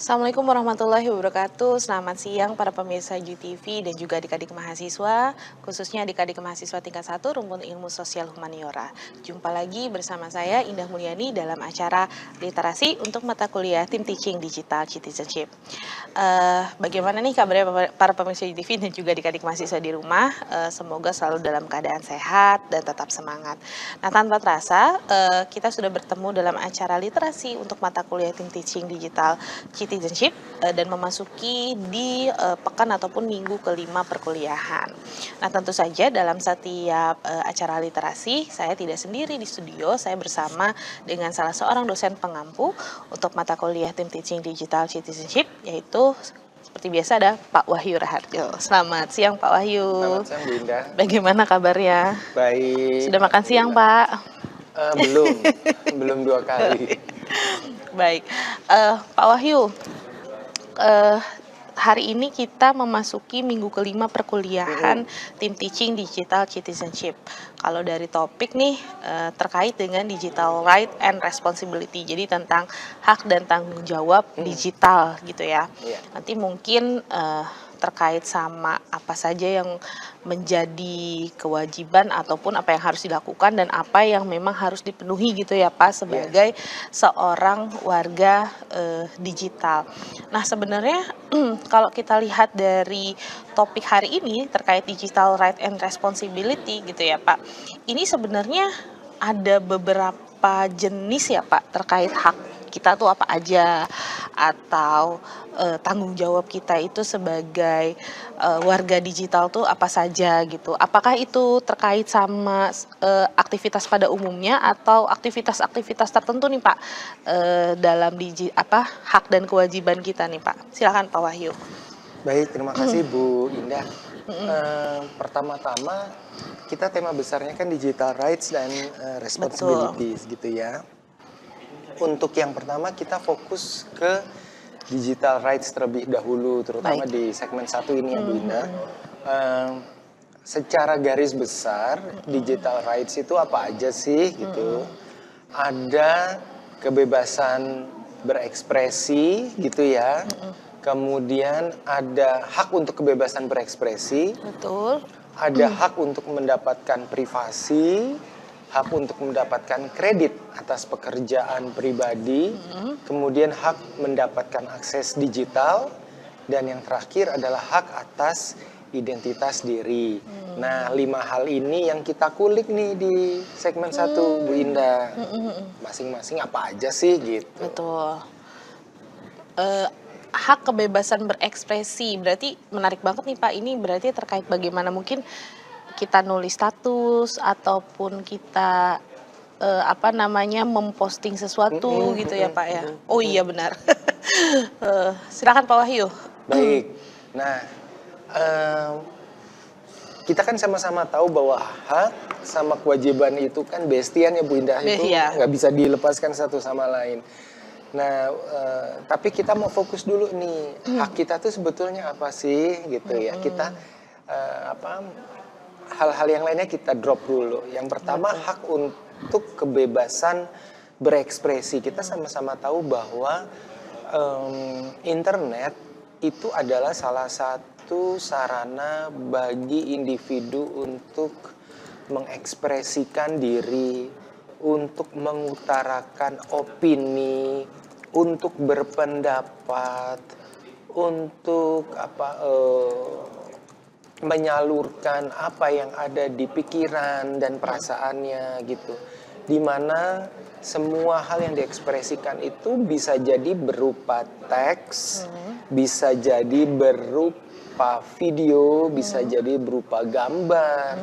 Assalamualaikum warahmatullahi wabarakatuh. Selamat siang para pemirsa JUTV dan juga adik-adik mahasiswa, khususnya adik-adik mahasiswa tingkat 1 Rumpun Ilmu Sosial Humaniora. Jumpa lagi bersama saya Indah Mulyani dalam acara literasi untuk mata kuliah Tim Teaching Digital Citizenship. Bagaimana nih kabarnya para pemirsa JUTV dan juga adik-adik mahasiswa di rumah? Semoga selalu dalam keadaan sehat dan tetap semangat. Nah, tanpa terasa kita sudah bertemu dalam acara literasi untuk mata kuliah Tim Teaching Digital Citizenship dan memasuki di pekan ataupun minggu kelima perkuliahan. Nah, tentu saja dalam setiap acara literasi saya tidak sendiri di studio, saya bersama dengan salah seorang dosen pengampu untuk mata kuliah Tim Teaching Digital Citizenship, yaitu seperti biasa ada Pak Wahyu Raharjo. Selamat siang Pak Wahyu. Selamat siang Bu Indah. Bagaimana kabarnya? Baik. Sudah makan siang Pak? Belum 2 kali. Baik, Pak Wahyu, hari ini kita memasuki minggu kelima perkuliahan Tim Teaching Digital Citizenship. Kalau dari topik nih terkait dengan digital right and responsibility, jadi tentang hak dan tanggung jawab digital gitu ya. Iya. Nanti mungkin terkait sama apa saja yang menjadi kewajiban ataupun apa yang harus dilakukan dan apa yang memang harus dipenuhi gitu ya Pak sebagai seorang warga digital. Nah, sebenarnya kalau kita lihat dari topik hari ini terkait digital right and responsibility gitu ya Pak, ini sebenarnya ada beberapa jenis ya Pak terkait hak kita tuh apa aja, atau tanggung jawab kita itu sebagai warga digital tuh apa saja gitu. Apakah itu terkait sama aktivitas pada umumnya atau aktivitas-aktivitas tertentu nih Pak dalam hak dan kewajiban kita nih Pak. Silakan Pak Wahyu. Baik, terima kasih Bu Indah. Pertama-tama kita tema besarnya kan digital rights dan responsibilities gitu ya. Untuk yang pertama kita fokus ke digital rights terlebih dahulu, terutama di segmen 1 ini ya Bu Indah. Secara garis besar digital rights itu apa aja sih gitu. Ada kebebasan berekspresi gitu ya. Kemudian ada hak untuk kebebasan berekspresi. Betul. Ada hak untuk mendapatkan privasi, hak untuk mendapatkan kredit atas pekerjaan pribadi, kemudian hak mendapatkan akses digital, dan yang terakhir adalah hak atas identitas diri. Nah, 5 hal ini yang kita kulik nih di segmen 1 Bu Indah. Masing-masing apa aja sih gitu. Betul. Hak kebebasan berekspresi, berarti menarik banget nih Pak, ini berarti terkait bagaimana mungkin kita nulis status ataupun kita memposting sesuatu gitu ya Pak ya. Oh iya benar. Silakan Pak Wahyu. Baik. Nah, kita kan sama-sama tahu bahwa hak sama kewajiban itu kan bestian ya Bu Indah, itu nggak bisa dilepaskan satu sama lain. Nah, tapi kita mau fokus dulu nih, hak kita tuh sebetulnya apa sih gitu ya. Kita hal-hal yang lainnya kita drop dulu. Yang pertama hak untuk kebebasan berekspresi. Kita sama-sama tahu bahwa internet itu adalah salah satu sarana bagi individu untuk mengekspresikan diri, untuk mengutarakan opini, untuk berpendapat, untuk menyalurkan apa yang ada di pikiran dan perasaannya gitu. Dimana semua hal yang diekspresikan itu bisa jadi berupa teks, bisa jadi berupa video, bisa jadi berupa gambar.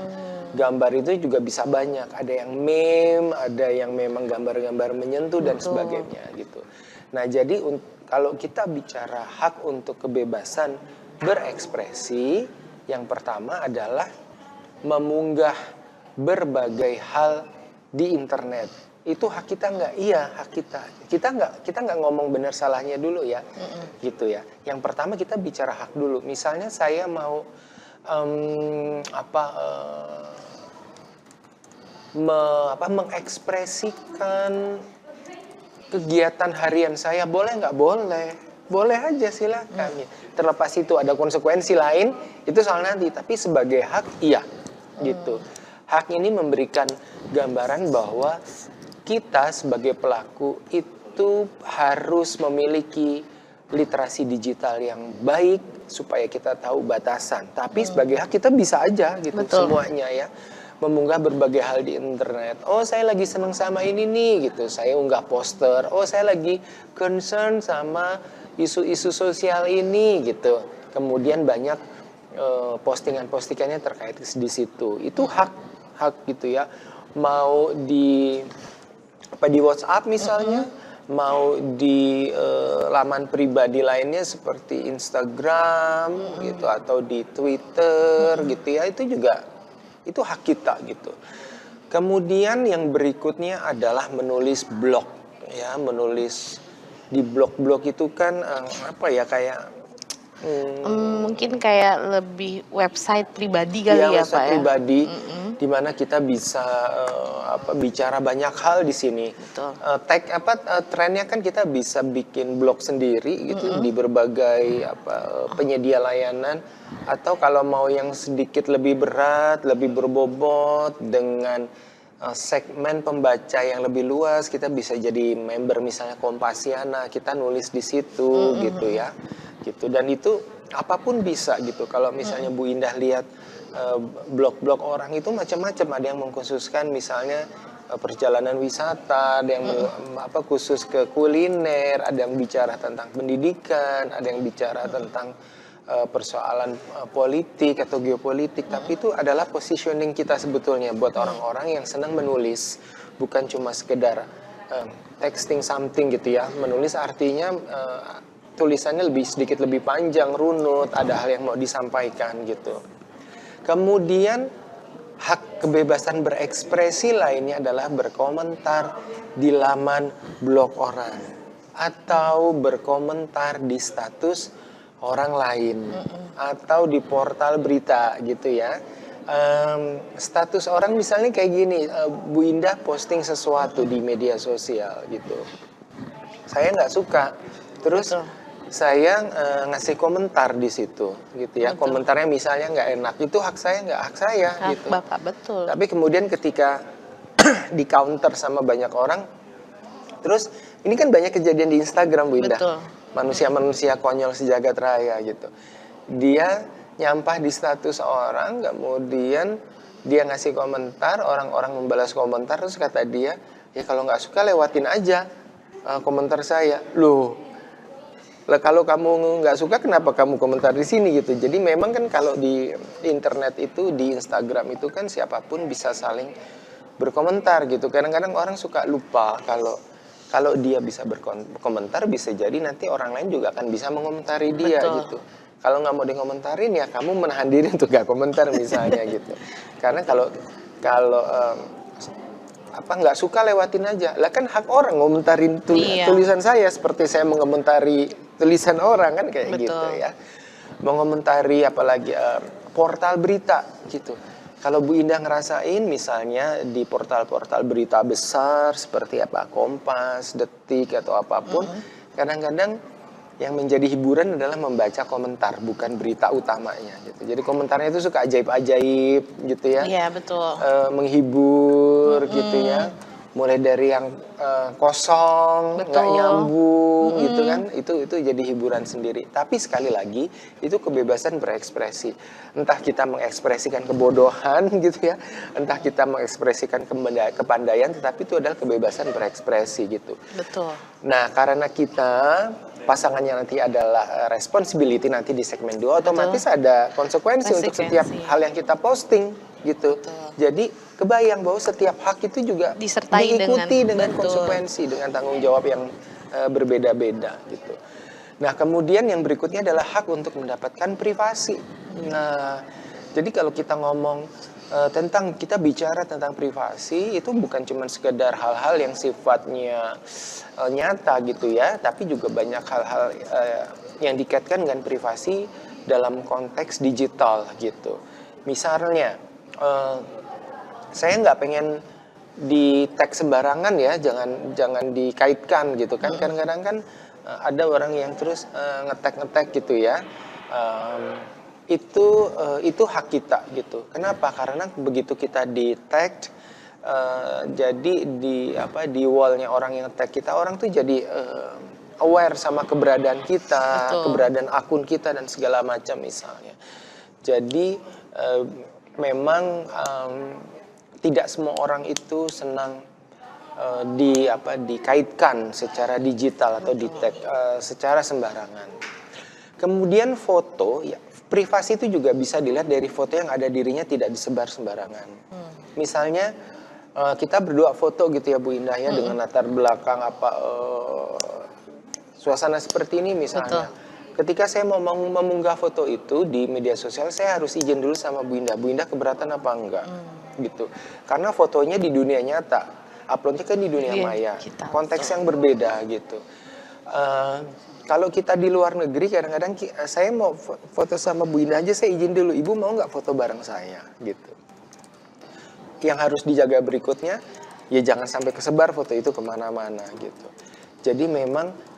Gambar itu juga bisa banyak, ada yang meme, ada yang memang gambar-gambar menyentuh dan sebagainya gitu. Nah, jadi kalau kita bicara hak untuk kebebasan berekspresi, yang pertama adalah memunggah berbagai hal di internet. Itu hak kita nggak? Iya, hak kita. Kita nggak ngomong benar salahnya dulu ya, gitu ya. Yang pertama kita bicara hak dulu. Misalnya saya mau mengekspresikan kegiatan harian saya, boleh nggak? Boleh. boleh aja silakan. Terlepas itu ada konsekuensi lain, itu soal nanti. Tapi sebagai hak, iya, gitu. Hak ini memberikan gambaran bahwa kita sebagai pelaku itu harus memiliki literasi digital yang baik supaya kita tahu batasan. Tapi sebagai hak kita bisa aja gitu. Betul. Semuanya ya, mengunggah berbagai hal di internet. Oh, saya lagi seneng sama ini nih gitu. Saya unggah poster. Oh, saya lagi concern sama isu-isu sosial ini gitu. Kemudian banyak postingan-postingannya terkait di situ. Itu hak gitu ya. Mau di WhatsApp misalnya, mau di laman pribadi lainnya seperti Instagram gitu atau di Twitter gitu ya, itu hak kita gitu. Kemudian yang berikutnya adalah menulis blog ya, menulis di blog-blog itu kan apa ya, kayak Mungkin kayak lebih website pribadi kali ya, Pak website ya? pribadi di mana kita bisa bicara banyak hal di sini. Betul. Trennya kan kita bisa bikin blog sendiri gitu di berbagai penyedia layanan, atau kalau mau yang sedikit lebih berat, lebih berbobot dengan segmen pembaca yang lebih luas, kita bisa jadi member misalnya Kompasiana, kita nulis di situ gitu ya. Gitu, dan itu apapun bisa gitu. Kalau misalnya Bu Indah lihat blog-blog orang itu macam-macam, ada yang mengkhususkan misalnya perjalanan wisata, ada yang khusus ke kuliner, ada yang bicara tentang pendidikan, ada yang bicara tentang persoalan politik atau geopolitik. Tapi itu adalah positioning kita sebetulnya buat orang-orang yang senang menulis, bukan cuma sekedar texting something gitu ya. Menulis artinya tulisannya sedikit lebih panjang, runut, ada hal yang mau disampaikan gitu. Kemudian hak kebebasan berekspresi lainnya adalah berkomentar di laman blog orang atau berkomentar di status orang lain atau di portal berita gitu ya. Status orang misalnya kayak gini, Bu Indah posting sesuatu di media sosial gitu, saya nggak suka, terus saya ngasih komentar di situ gitu ya. Komentarnya misalnya nggak enak, itu hak saya nggak hak saya Hak gitu. Bapak, betul. Tapi kemudian ketika di counter sama banyak orang, terus ini kan banyak kejadian di Instagram Bu Indah. Betul. Manusia-manusia konyol sejagat raya gitu. Dia nyampah di status orang, kemudian dia ngasih komentar, orang-orang membalas komentar, terus kata dia, ya kalau nggak suka lewatin aja komentar saya. Loh, kalau kamu nggak suka kenapa kamu komentar di sini gitu. Jadi memang kan kalau di internet itu, di Instagram itu kan siapapun bisa saling berkomentar gitu. Kadang-kadang orang suka lupa kalau dia bisa berkomentar, bisa jadi nanti orang lain juga akan bisa mengomentari dia. Betul. Gitu. Kalau nggak mau dikomentarin ya kamu menahan diri untuk nggak komentar misalnya gitu. Karena kalau nggak suka lewatin aja. Lah kan hak orang ngomentarin tulisan saya, seperti saya mengomentari tulisan orang kan kayak gitu ya. Mengomentari apalagi portal berita gitu. Kalau Bu Indah ngerasain misalnya di portal-portal berita besar seperti Kompas, Detik atau apapun, kadang-kadang yang menjadi hiburan adalah membaca komentar, bukan berita utamanya gitu. Jadi komentarnya itu suka ajaib-ajaib gitu ya. Iya, betul. Menghibur gitu ya. Mulai dari yang kosong, nggak nyambung gitu kan, itu jadi hiburan sendiri. Tapi sekali lagi itu kebebasan berekspresi. Entah kita mengekspresikan kebodohan gitu ya, entah kita mengekspresikan kepandaian, tetapi itu adalah kebebasan berekspresi gitu. Betul. Nah, karena kita pasangannya nanti adalah responsibility nanti di segmen 2, otomatis ada konsekuensi untuk setiap hal yang kita posting gitu. Jadi kebayang bahwa setiap hak itu juga diikuti dengan konsekuensi, dengan tanggung jawab yang berbeda-beda gitu. Nah, kemudian yang berikutnya adalah hak untuk mendapatkan privasi. Nah, jadi kalau kita ngomong tentang, kita bicara tentang privasi, itu bukan cuma sekedar hal-hal yang sifatnya nyata gitu ya, tapi juga banyak hal-hal yang dikaitkan dengan privasi dalam konteks digital gitu. Misalnya, saya nggak pengen di tag sembarangan ya, jangan dikaitkan gitu kan. Kadang-kadang kan ada orang yang terus ngetek-ngetek gitu ya. Em, itu hak kita gitu. Kenapa? Karena begitu kita di tag, jadi di wallnya orang yang tag kita, orang tuh jadi aware sama keberadaan kita, Betul. keberadaan akun kita dan segala macam misalnya. Jadi memang tidak semua orang itu senang dikaitkan secara digital atau di tag secara sembarangan. Kemudian foto, ya privasi itu juga bisa dilihat dari foto yang ada dirinya tidak disebar sembarangan. Misalnya kita berdua foto gitu ya Bu Indah ya, dengan latar belakang suasana seperti ini misalnya. Betul. Ketika saya mau mengunggah foto itu di media sosial, saya harus izin dulu sama Bu Indah. Bu Indah keberatan apa enggak? Gitu. Karena fotonya di dunia nyata, uploadnya kan di dunia Iya, maya. kita, Konteks betul. yang berbeda gitu. Kalau kita di luar negeri, kadang-kadang saya mau foto sama Bu Indah aja, saya izin dulu. Ibu mau nggak foto bareng saya? Gitu. Yang harus dijaga berikutnya, ya jangan sampai kesebar foto itu kemana-mana gitu. Jadi memang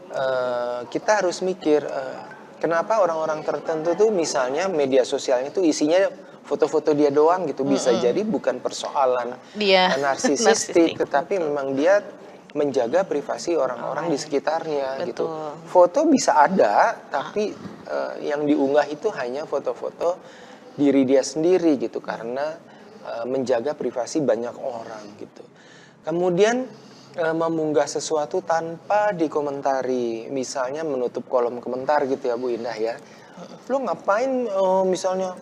kita harus mikir kenapa orang-orang tertentu tuh misalnya media sosialnya tuh isinya foto-foto dia doang gitu. Bisa jadi bukan persoalan Dia narsisistik, narsistik, tetapi memang dia menjaga privasi orang-orang di sekitarnya gitu. Betul. Foto bisa ada, tapi yang diunggah itu hanya foto-foto diri dia sendiri gitu, karena menjaga privasi banyak orang gitu. Kemudian mengunggah sesuatu tanpa dikomentari, misalnya menutup kolom komentar gitu ya Bu Indah ya. Lo ngapain misalnya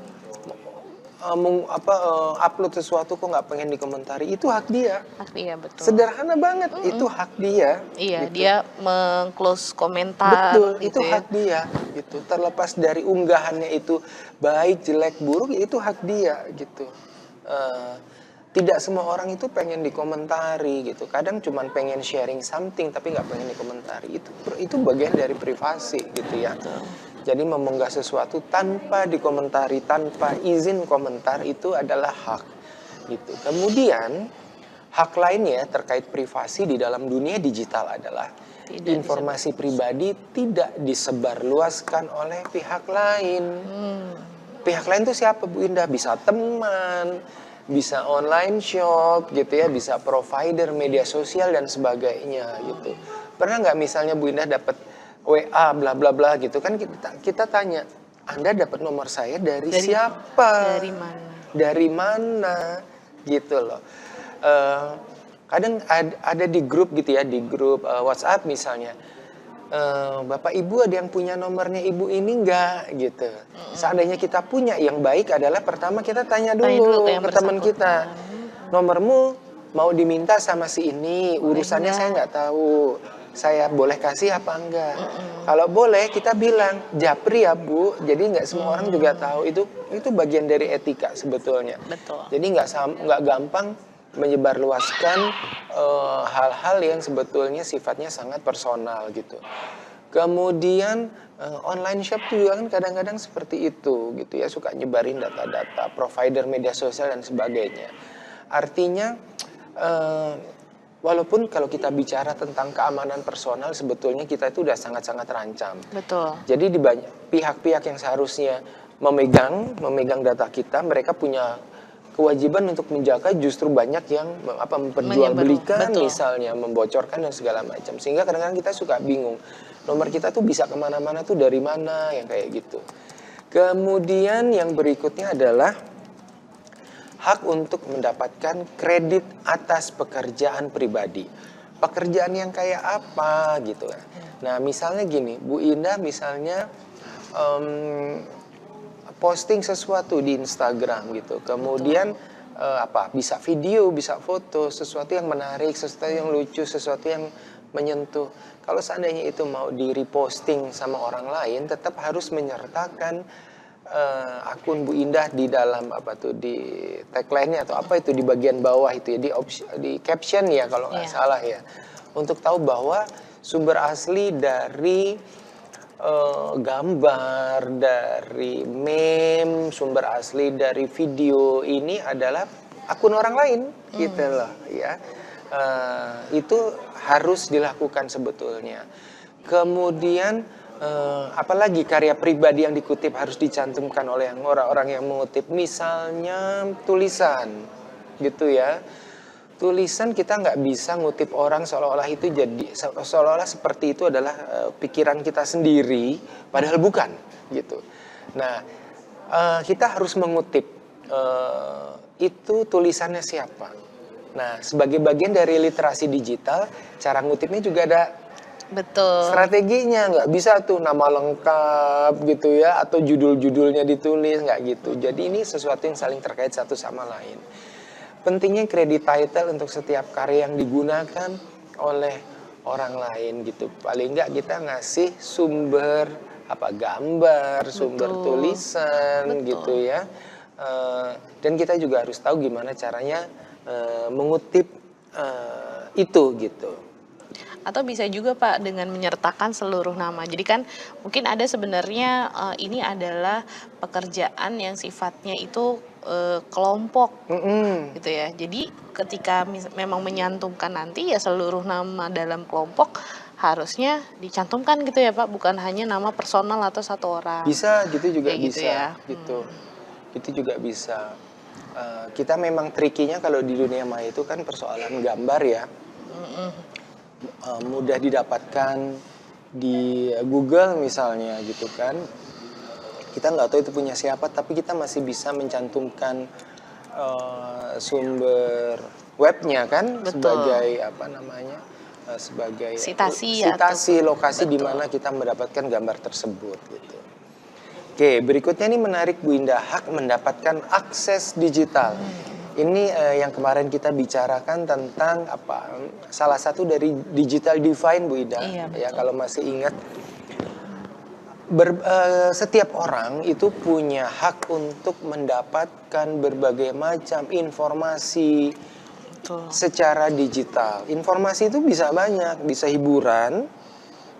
upload sesuatu kok nggak pengen dikomentari? Itu hak dia. Hak dia, betul. Sederhana banget, itu hak dia. Iya, gitu. dia meng-close komentar Betul, gitu itu ya. hak dia. Gitu. Terlepas dari unggahannya itu baik, jelek, buruk, ya itu hak dia gitu. Tidak semua orang itu pengen dikomentari gitu. Kadang cuman pengen sharing something tapi nggak pengen dikomentari. Itu bagian dari privasi gitu ya. Jadi memunggah sesuatu tanpa dikomentari, tanpa izin komentar itu adalah hak gitu. Kemudian hak lainnya terkait privasi di dalam dunia digital adalah informasi pribadi tidak disebarluaskan oleh pihak lain. Pihak lain itu siapa Bu Indah? Bisa teman, bisa online shop gitu ya, bisa provider media sosial dan sebagainya gitu. Pernah nggak misalnya Bu Indah dapat WA bla bla bla gitu kan, kita tanya, Anda dapat nomor saya dari siapa? Dari mana? Dari mana? Gitu loh. Kadang ada di grup gitu ya, di grup WhatsApp misalnya. Bapak Ibu ada yang punya nomornya Ibu ini enggak gitu. Seandainya kita punya, yang baik adalah pertama kita tanya dulu ke teman kita. Nomormu mau diminta sama si ini, urusannya saya nggak tahu. Saya boleh kasih apa enggak? Kalau boleh kita bilang japri ya Bu. Jadi nggak semua orang juga tahu. Itu bagian dari etika sebetulnya. Betul. Jadi nggak gampang menyebarluaskan hal-hal yang sebetulnya sifatnya sangat personal gitu. Kemudian online shop juga kan kadang-kadang seperti itu gitu ya, suka nyebarin data-data provider media sosial dan sebagainya. Artinya walaupun kalau kita bicara tentang keamanan personal, sebetulnya kita itu udah sangat-sangat terancam. Betul. Jadi di banyak pihak-pihak yang seharusnya memegang data kita, mereka punya kewajiban untuk menjaga, justru banyak yang memperjualbelikan misalnya, membocorkan dan segala macam. Sehingga kadang-kadang kita suka bingung, nomor kita tuh bisa kemana-mana tuh dari mana, yang kayak gitu. Kemudian yang berikutnya adalah hak untuk mendapatkan kredit atas pekerjaan pribadi. Pekerjaan yang kayak apa gitu. Nah misalnya gini, Bu Indah misalnya posting sesuatu di Instagram gitu, kemudian bisa video, bisa foto, sesuatu yang menarik, sesuatu yang lucu, sesuatu yang menyentuh. Kalau seandainya itu mau di reposting sama orang lain, tetap harus menyertakan akun Bu Indah di dalam di tagline-nya atau di bagian bawah itu ya, di caption ya kalau nggak salah ya, untuk tahu bahwa sumber asli dari gambar, dari meme, sumber asli dari video ini adalah akun orang lain gitu loh ya. Itu harus dilakukan sebetulnya. Kemudian apalagi karya pribadi yang dikutip harus dicantumkan oleh orang-orang yang mengutip, misalnya tulisan, gitu ya. Tulisan kita nggak bisa ngutip orang seolah-olah itu jadi seolah-olah seperti itu adalah pikiran kita sendiri, padahal bukan, gitu. Nah, kita harus mengutip itu tulisannya siapa. Nah, sebagai bagian dari literasi digital, cara ngutipnya juga ada Betul. strateginya. Nggak bisa tuh nama lengkap gitu ya, atau judul-judulnya ditulis, nggak gitu. Jadi ini sesuatu yang saling terkait satu sama lain. Pentingnya credit title untuk setiap karya yang digunakan oleh orang lain gitu. Paling nggak kita ngasih sumber gambar, sumber Betul. tulisan Betul. gitu ya. Dan kita juga harus tahu gimana caranya mengutip itu gitu. Atau bisa juga Pak dengan menyertakan seluruh nama. Jadi kan mungkin ada sebenarnya ini adalah pekerjaan yang sifatnya itu kelompok gitu ya. Jadi ketika memang menyantumkan nanti ya seluruh nama dalam kelompok harusnya dicantumkan gitu ya Pak, bukan hanya nama personal atau satu orang. Bisa gitu juga Kayak gitu bisa ya. gitu. Itu juga bisa. Kita memang trikinya kalau di dunia maya itu kan persoalan gambar ya. Mudah didapatkan di Google misalnya gitu kan. Kita nggak tahu itu punya siapa, tapi kita masih bisa mencantumkan sumber webnya kan. Betul. Sebagai sebagai Sitasi lokasi di betul. mana kita mendapatkan gambar tersebut gitu. Oke, berikutnya ini menarik Bu Indah, hak mendapatkan akses digital. Ini yang kemarin kita bicarakan tentang salah satu dari digital divine Bu Ida. Iya, Ya, betul. kalau masih ingat, setiap orang itu punya hak untuk mendapatkan berbagai macam informasi Betul. secara digital. Informasi itu bisa banyak, bisa hiburan,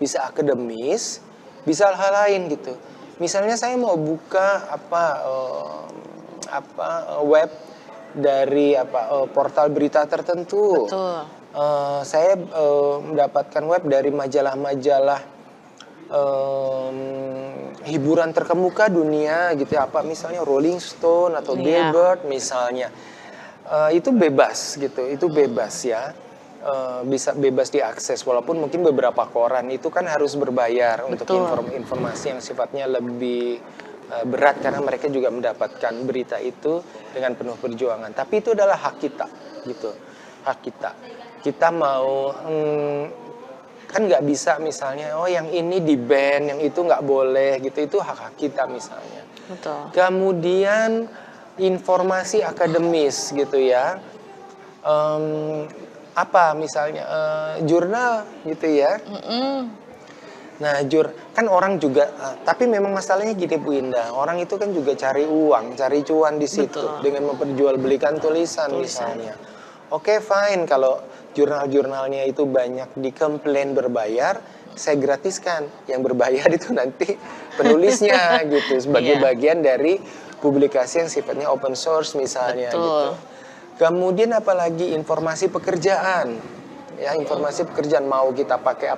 bisa akademis, bisa hal lain gitu. Misalnya saya mau buka web dari portal berita tertentu. Betul. Saya mendapatkan web dari majalah-majalah hiburan terkemuka dunia gitu ya, misalnya Rolling Stone atau Iya. Billboard misalnya. Itu bebas gitu, itu bebas ya. Bisa bebas diakses, walaupun mungkin beberapa koran itu kan harus berbayar untuk Betul. informasi yang sifatnya lebih berat, karena mereka juga mendapatkan berita itu dengan penuh perjuangan. Tapi itu adalah hak kita gitu, hak kita. Kita mau kan nggak bisa misalnya yang ini di ban, yang itu nggak boleh gitu, itu hak kita misalnya. Betul. Kemudian informasi akademis gitu ya, misalnya jurnal gitu ya. Nah, kan orang juga, tapi memang masalahnya gini Bu Indah, orang itu kan juga cari uang, cari cuan di situ. Betul. Dengan memperjualbelikan tulisan misalnya. Oke, fine, kalau jurnal-jurnalnya itu banyak dikomplain berbayar, saya gratiskan. Yang berbayar itu nanti penulisnya gitu, sebagai Iya. bagian dari publikasi yang sifatnya open source misalnya. Betul. Gitu. Kemudian apalagi informasi pekerjaan. Ya, informasi pekerjaan mau kita pakai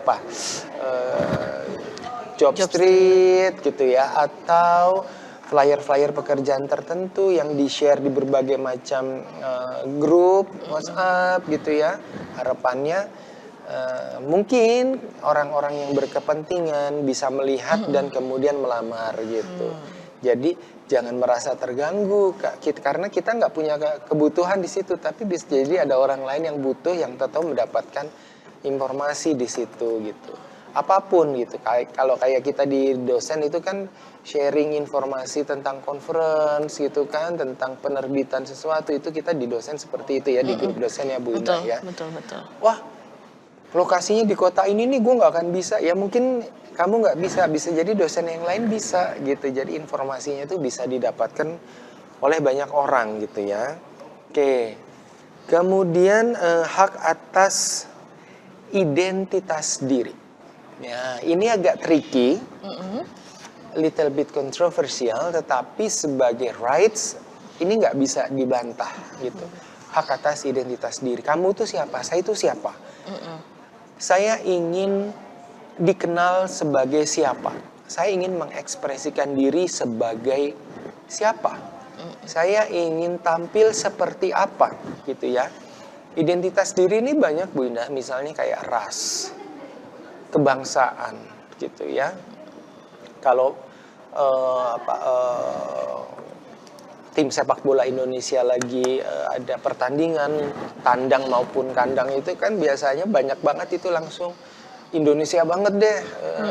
job street gitu ya, atau flyer-flyer pekerjaan tertentu yang di-share di berbagai macam grup WhatsApp gitu ya. Harapannya mungkin orang-orang yang berkepentingan bisa melihat dan kemudian melamar gitu. Jadi jangan merasa terganggu karena kita nggak punya kebutuhan di situ, tapi bisa jadi ada orang lain yang butuh, yang tahu mendapatkan informasi di situ gitu. Apapun gitu. Kalau kayak kita di dosen itu kan sharing informasi tentang conference gitu kan, tentang penerbitan sesuatu, itu kita di dosen seperti itu ya, di grup dosen ya Bu Indah ya. Betul. Wah, lokasinya di kota ini nih, gue nggak akan bisa. Ya mungkin kamu nggak bisa jadi dosen yang lain bisa gitu. Jadi informasinya itu bisa didapatkan oleh banyak orang gitu ya. Oke, kemudian hak atas identitas diri. Ya, ini agak tricky, little bit kontroversial, tetapi sebagai rights ini nggak bisa dibantah gitu. Hak atas identitas diri. Kamu tuh siapa? Saya itu siapa? Saya ingin dikenal sebagai siapa. Saya ingin mengekspresikan diri sebagai siapa. Saya ingin tampil seperti apa gitu ya. Identitas diri ini banyak Bu Indah, misalnya kayak ras, kebangsaan gitu ya. Kalau tim sepak bola Indonesia lagi ada pertandingan tandang maupun kandang, itu kan biasanya banyak banget itu langsung Indonesia banget deh,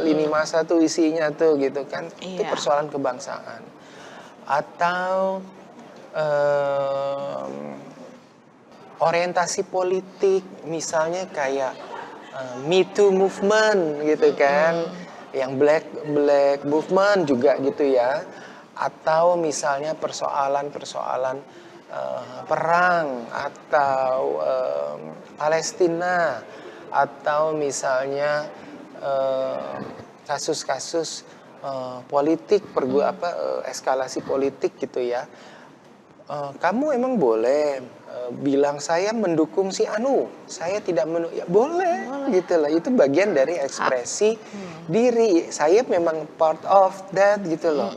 lini masa tuh isinya tuh gitu kan. Itu Iya. persoalan kebangsaan. Atau orientasi politik, misalnya kayak Me Too movement gitu kan, yang black movement juga gitu ya. Atau misalnya persoalan perang atau Palestina, atau misalnya kasus-kasus politik, eskalasi politik gitu ya. Kamu emang boleh bilang saya mendukung si Anu, saya tidak ya boleh gitu lah. Itu bagian dari ekspresi diri. Saya memang part of that gitu loh.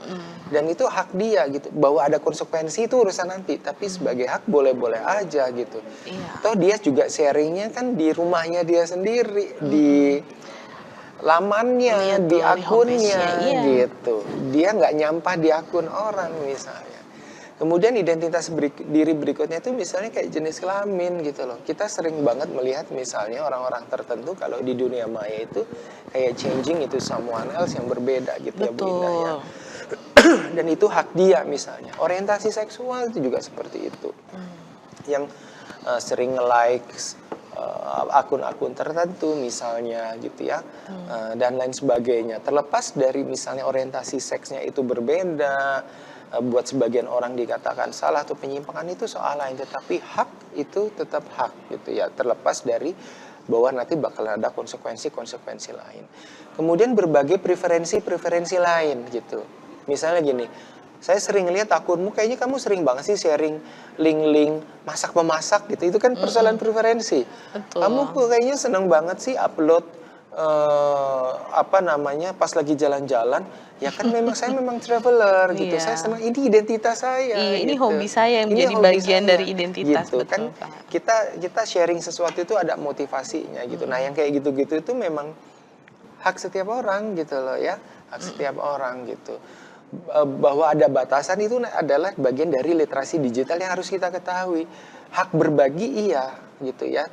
Dan itu hak dia gitu. Bahwa ada konsekuensi itu urusan nanti, tapi sebagai hak boleh-boleh aja gitu. Iya. Toh dia juga sharingnya kan di rumahnya dia sendiri, di lamannya, Iya di tuh, di akunnya homepage-nya, iya. gitu. Dia nggak nyampah di akun orang misalnya. Kemudian identitas diri berikutnya itu misalnya kayak jenis kelamin gitu loh. Kita sering banget melihat misalnya orang-orang tertentu kalau di dunia maya itu kayak changing itu someone else yang berbeda gitu ya Bu Indah ya. Dan itu hak dia misalnya. Orientasi seksual itu juga seperti itu. Yang sering nge-likes akun-akun tertentu misalnya gitu ya, dan lain sebagainya. Terlepas dari misalnya orientasi seksnya itu berbeda, buat sebagian orang dikatakan salah atau penyimpangan, itu soal lain, tetapi hak itu tetap hak gitu ya, terlepas dari bahwa nanti bakal ada konsekuensi lain. Kemudian berbagai preferensi lain gitu. Misalnya gini, saya sering lihat akunmu, kayaknya kamu sering banget sih sharing link-link masak-memasak gitu. Itu kan persoalan preferensi. Betul. Kamu kok kayaknya seneng banget sih upload pas lagi jalan-jalan. Ya kan saya memang traveler gitu. Iya. Saya senang, ini identitas saya. Iya, ini gitu. hobi saya yang Ini menjadi hobi bagian saya, dari identitas, gitu. betul, Kan Pak. kita sharing sesuatu itu ada motivasinya gitu. Nah, yang kayak gitu-gitu itu memang hak setiap orang gitu loh ya. Hak setiap orang gitu. Bahwa ada batasan itu adalah bagian dari literasi digital yang harus kita ketahui. Hak berbagi iya gitu ya.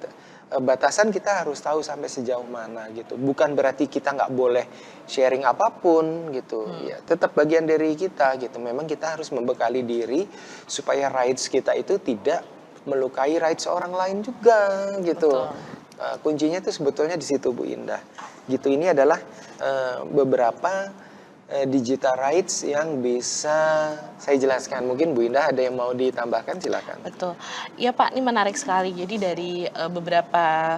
Batasan kita harus tahu sampai sejauh mana gitu. Bukan berarti kita nggak boleh sharing apapun gitu. Ya, tetap bagian dari kita gitu. Memang kita harus membekali diri supaya rights kita itu tidak melukai rights orang lain juga gitu. Kuncinya itu sebetulnya di situ Bu Indah. Gitu, ini adalah beberapa digital rights yang bisa saya jelaskan. Mungkin Bu Indah ada yang mau ditambahkan, silakan. Betul. Iya Pak, ini menarik sekali. Jadi dari beberapa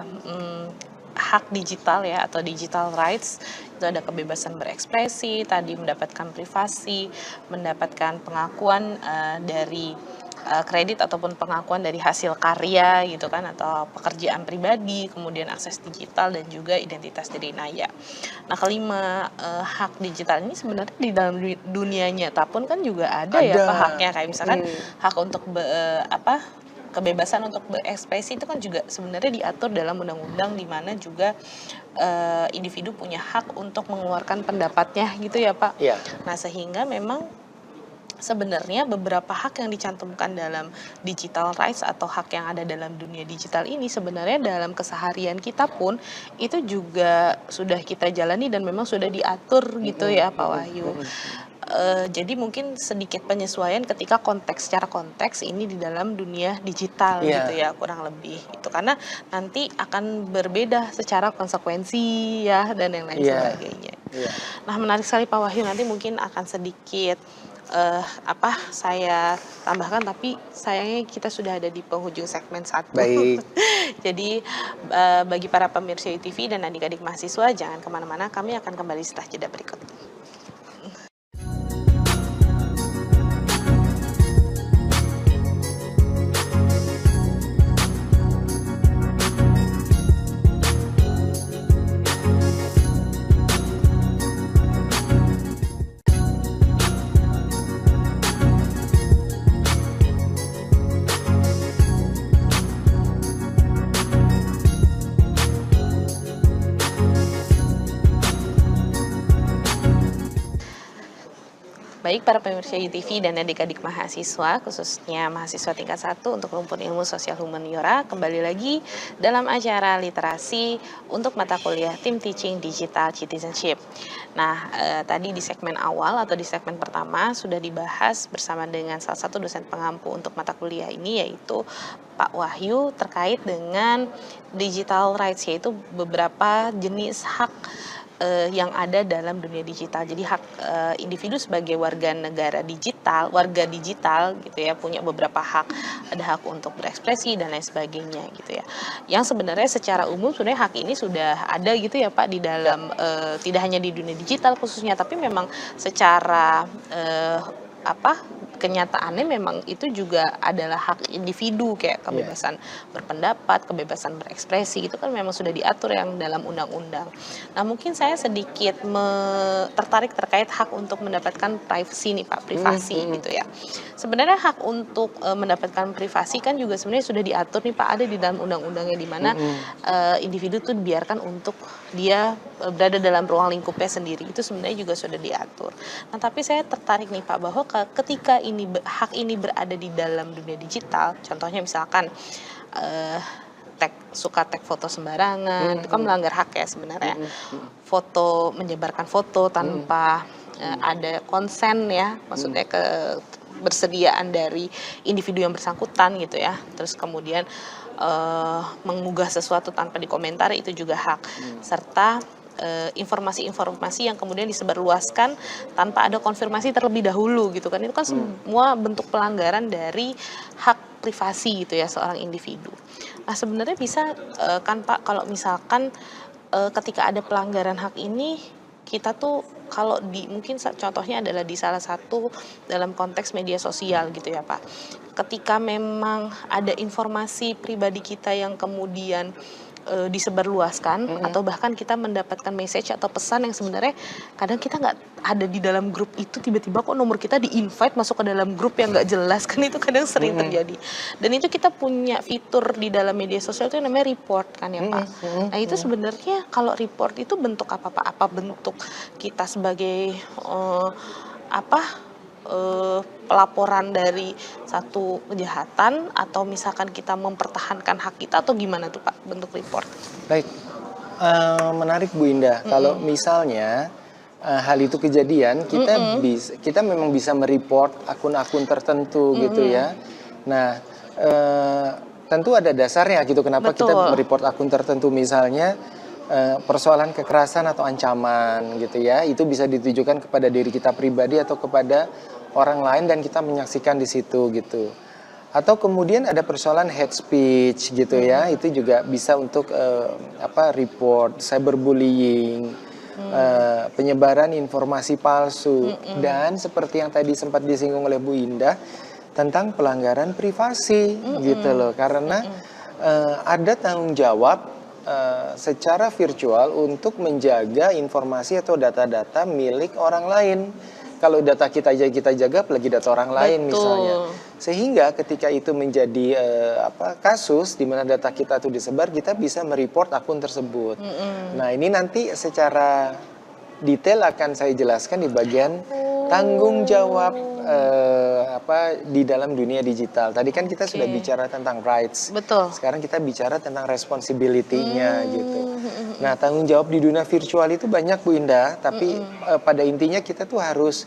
hak digital ya, atau digital rights, itu ada kebebasan berekspresi, tadi mendapatkan privasi, mendapatkan pengakuan dari kredit ataupun pengakuan dari hasil karya gitu kan, atau pekerjaan pribadi, kemudian akses digital dan juga identitas diri Naya. Nah, kelima hak digital ini sebenarnya di dalam dunia nyata pun kan juga ada ya Pak haknya, kayak misalkan hak untuk kebebasan untuk berekspresi itu kan juga sebenarnya diatur dalam undang-undang, di mana juga individu punya hak untuk mengeluarkan pendapatnya gitu ya Pak. Iya. Nah, sehingga memang sebenarnya beberapa hak yang dicantumkan dalam digital rights atau hak yang ada dalam dunia digital ini sebenarnya dalam keseharian kita pun itu juga sudah kita jalani dan memang sudah diatur gitu ya Pak Wahyu. Jadi mungkin sedikit penyesuaian ketika secara konteks ini di dalam dunia digital gitu ya, kurang lebih itu, karena nanti akan berbeda secara konsekuensi ya dan yang lain sebagainya. Nah, menarik sekali Pak Wahyu, nanti mungkin akan sedikit saya tambahkan, tapi sayangnya kita sudah ada di penghujung segmen 1. Baik. Jadi bagi para pemirsa UTV dan adik-adik mahasiswa, jangan kemana-mana, kami akan kembali setelah jeda berikut. Baik para pemirsa UTV dan adik-adik mahasiswa, khususnya mahasiswa tingkat 1 untuk rumpun ilmu sosial humaniora, kembali lagi dalam acara literasi untuk mata kuliah Tim Teaching Digital Citizenship. Nah, tadi di segmen awal atau di segmen pertama sudah dibahas bersama dengan salah satu dosen pengampu untuk mata kuliah ini, yaitu Pak Wahyu, terkait dengan digital rights, yaitu beberapa jenis hak yang ada dalam dunia digital. Jadi hak individu sebagai warga digital gitu ya, punya beberapa hak. Ada hak untuk berekspresi dan lain sebagainya gitu ya. Yang sebenarnya secara umum sebenarnya hak ini sudah ada gitu ya Pak di dalam tidak hanya di dunia digital khususnya, tapi memang secara kenyataannya memang itu juga adalah hak individu, kayak kebebasan berpendapat, kebebasan berekspresi, itu kan memang sudah diatur yang dalam undang-undang. Nah, mungkin saya sedikit tertarik terkait hak untuk mendapatkan privacy nih Pak, privasi gitu ya. Sebenarnya hak untuk mendapatkan privasi kan juga sebenarnya sudah diatur nih Pak, ada di dalam undang-undangnya, di mana individu tuh dibiarkan untuk dia berada dalam ruang lingkupnya sendiri, itu sebenarnya juga sudah diatur. Nah, tapi saya tertarik nih Pak, bahwa ketika hak ini berada di dalam dunia digital, contohnya misalkan suka tag foto sembarangan, itu kan melanggar hak ya sebenarnya. Menyebarkan foto tanpa ada konsen ya, maksudnya kebersediaan dari individu yang bersangkutan gitu ya. Terus kemudian mengunggah sesuatu tanpa dikomentari, itu juga hak. Serta informasi-informasi yang kemudian disebarluaskan tanpa ada konfirmasi terlebih dahulu gitu kan, itu kan semua bentuk pelanggaran dari hak privasi gitu ya seorang individu. Nah, sebenarnya bisa kan Pak, kalau misalkan ketika ada pelanggaran hak ini, kita tuh kalau mungkin contohnya adalah di salah satu dalam konteks media sosial gitu ya Pak, ketika memang ada informasi pribadi kita yang kemudian disebarluaskan, atau bahkan kita mendapatkan message atau pesan yang sebenarnya kadang kita nggak ada di dalam grup itu, tiba-tiba kok nomor kita di-invite masuk ke dalam grup yang nggak jelas, kan itu kadang sering terjadi. Dan itu kita punya fitur di dalam media sosial itu yang namanya report kan ya Pak. Nah, itu sebenarnya kalau report itu bentuk apa Pak? Apa bentuk kita sebagai pelaporan dari satu kejahatan, atau misalkan kita mempertahankan hak kita, atau gimana tuh Pak bentuk report? Baik, menarik Bu Indah. Kalau misalnya hal itu kejadian, kita memang bisa mereport akun-akun tertentu gitu ya. Nah, tentu ada dasarnya gitu kenapa kita mereport akun tertentu, misalnya persoalan kekerasan atau ancaman gitu ya, itu bisa ditujukan kepada diri kita pribadi atau kepada orang lain dan kita menyaksikan di situ gitu. Atau kemudian ada persoalan hate speech gitu ya, itu juga bisa untuk report, cyberbullying, penyebaran informasi palsu, dan seperti yang tadi sempat disinggung oleh Bu Indah tentang pelanggaran privasi gitu loh, karena ada tanggung jawab secara virtual untuk menjaga informasi atau data-data milik orang lain. Kalau data kita jaga, apalagi data orang lain misalnya. Sehingga ketika itu menjadi kasus di mana data kita itu disebar, kita bisa mereport akun tersebut. Nah, ini nanti secara detail akan saya jelaskan di bagian tanggung jawab di dalam dunia digital. Tadi kan kita sudah bicara tentang rights. Betul. Sekarang kita bicara tentang responsibility-nya gitu. Nah, tanggung jawab di dunia virtual itu banyak Bu Indah, tapi pada intinya kita tuh harus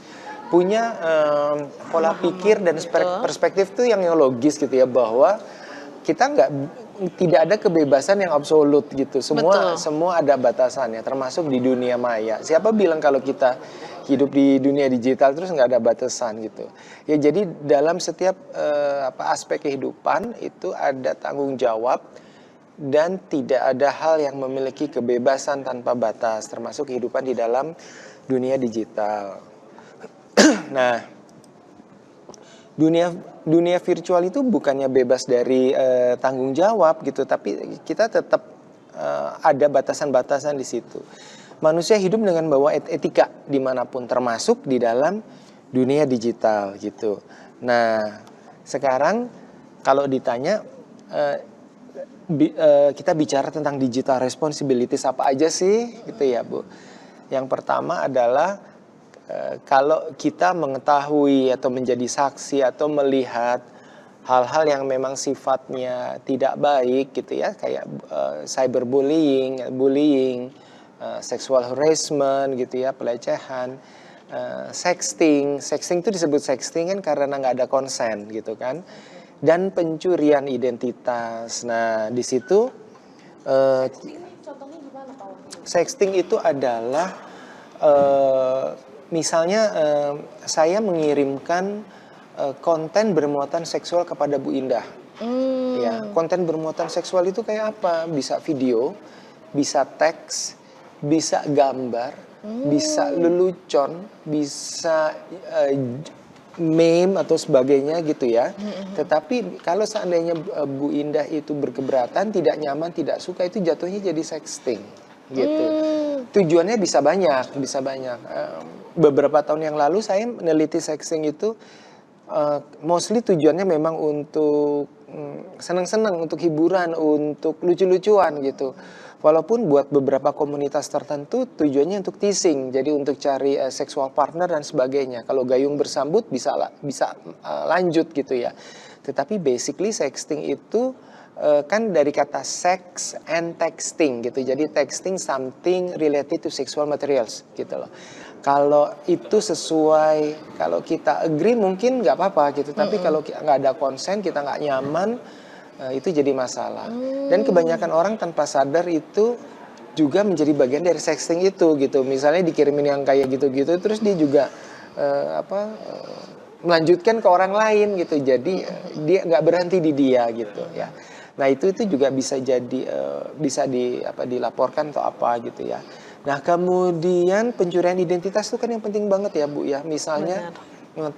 punya pola pikir dan perspektif tuh yang logis gitu ya, bahwa kita tidak ada kebebasan yang absolut gitu. Semua ada batasannya, termasuk di dunia maya. Siapa bilang kalau kita hidup di dunia digital terus nggak ada batasan gitu? Ya, jadi dalam setiap aspek kehidupan itu ada tanggung jawab, dan tidak ada hal yang memiliki kebebasan tanpa batas, termasuk kehidupan di dalam dunia digital. Nah, dunia virtual itu bukannya bebas dari tanggung jawab gitu, tapi kita tetap ada batasan-batasan di situ. Manusia hidup dengan bawa etika dimanapun, termasuk di dalam dunia digital gitu. Nah, sekarang kalau ditanya kita bicara tentang digital responsibilities apa aja sih gitu ya Bu. Yang pertama adalah kalau kita mengetahui atau menjadi saksi atau melihat hal-hal yang memang sifatnya tidak baik gitu ya, kayak cyberbullying, bullying, sexual harassment gitu ya, pelecehan, sexting itu disebut sexting kan karena nggak ada konsen gitu kan, dan pencurian identitas. Nah di situ Contohnya gimana Pak Wahyu? sexting itu adalah misalnya saya mengirimkan konten bermuatan seksual kepada Bu Indah. Ya, konten bermuatan seksual itu kayak apa? Bisa video, bisa teks, bisa gambar, bisa lelucon, bisa meme atau sebagainya gitu ya. Tetapi kalau seandainya Bu Indah itu berkeberatan, tidak nyaman, tidak suka, itu jatuhnya jadi sexting gitu. Tujuannya bisa banyak, bisa banyak. Beberapa tahun yang lalu saya meneliti sexting itu mostly tujuannya memang untuk senang-senang, untuk hiburan, untuk lucu-lucuan gitu. Walaupun buat beberapa komunitas tertentu tujuannya untuk teasing, jadi untuk cari sexual partner dan sebagainya. Kalau gayung bersambut bisa lanjut gitu ya. Tetapi basically sexting itu kan dari kata sex and texting gitu. Jadi texting something related to sexual materials gitu loh. Kalau itu sesuai, kalau kita agree mungkin nggak apa-apa gitu. Tapi kalau nggak ada konsen, kita nggak nyaman, itu jadi masalah. Dan kebanyakan orang tanpa sadar itu juga menjadi bagian dari sexting itu gitu. Misalnya dikirimin yang kayak gitu-gitu, terus dia juga melanjutkan ke orang lain gitu. Jadi dia nggak berhenti di dia gitu ya. Nah itu juga bisa jadi bisa dilaporkan atau apa gitu ya. Nah kemudian pencurian identitas itu kan yang penting banget ya Bu ya. Misalnya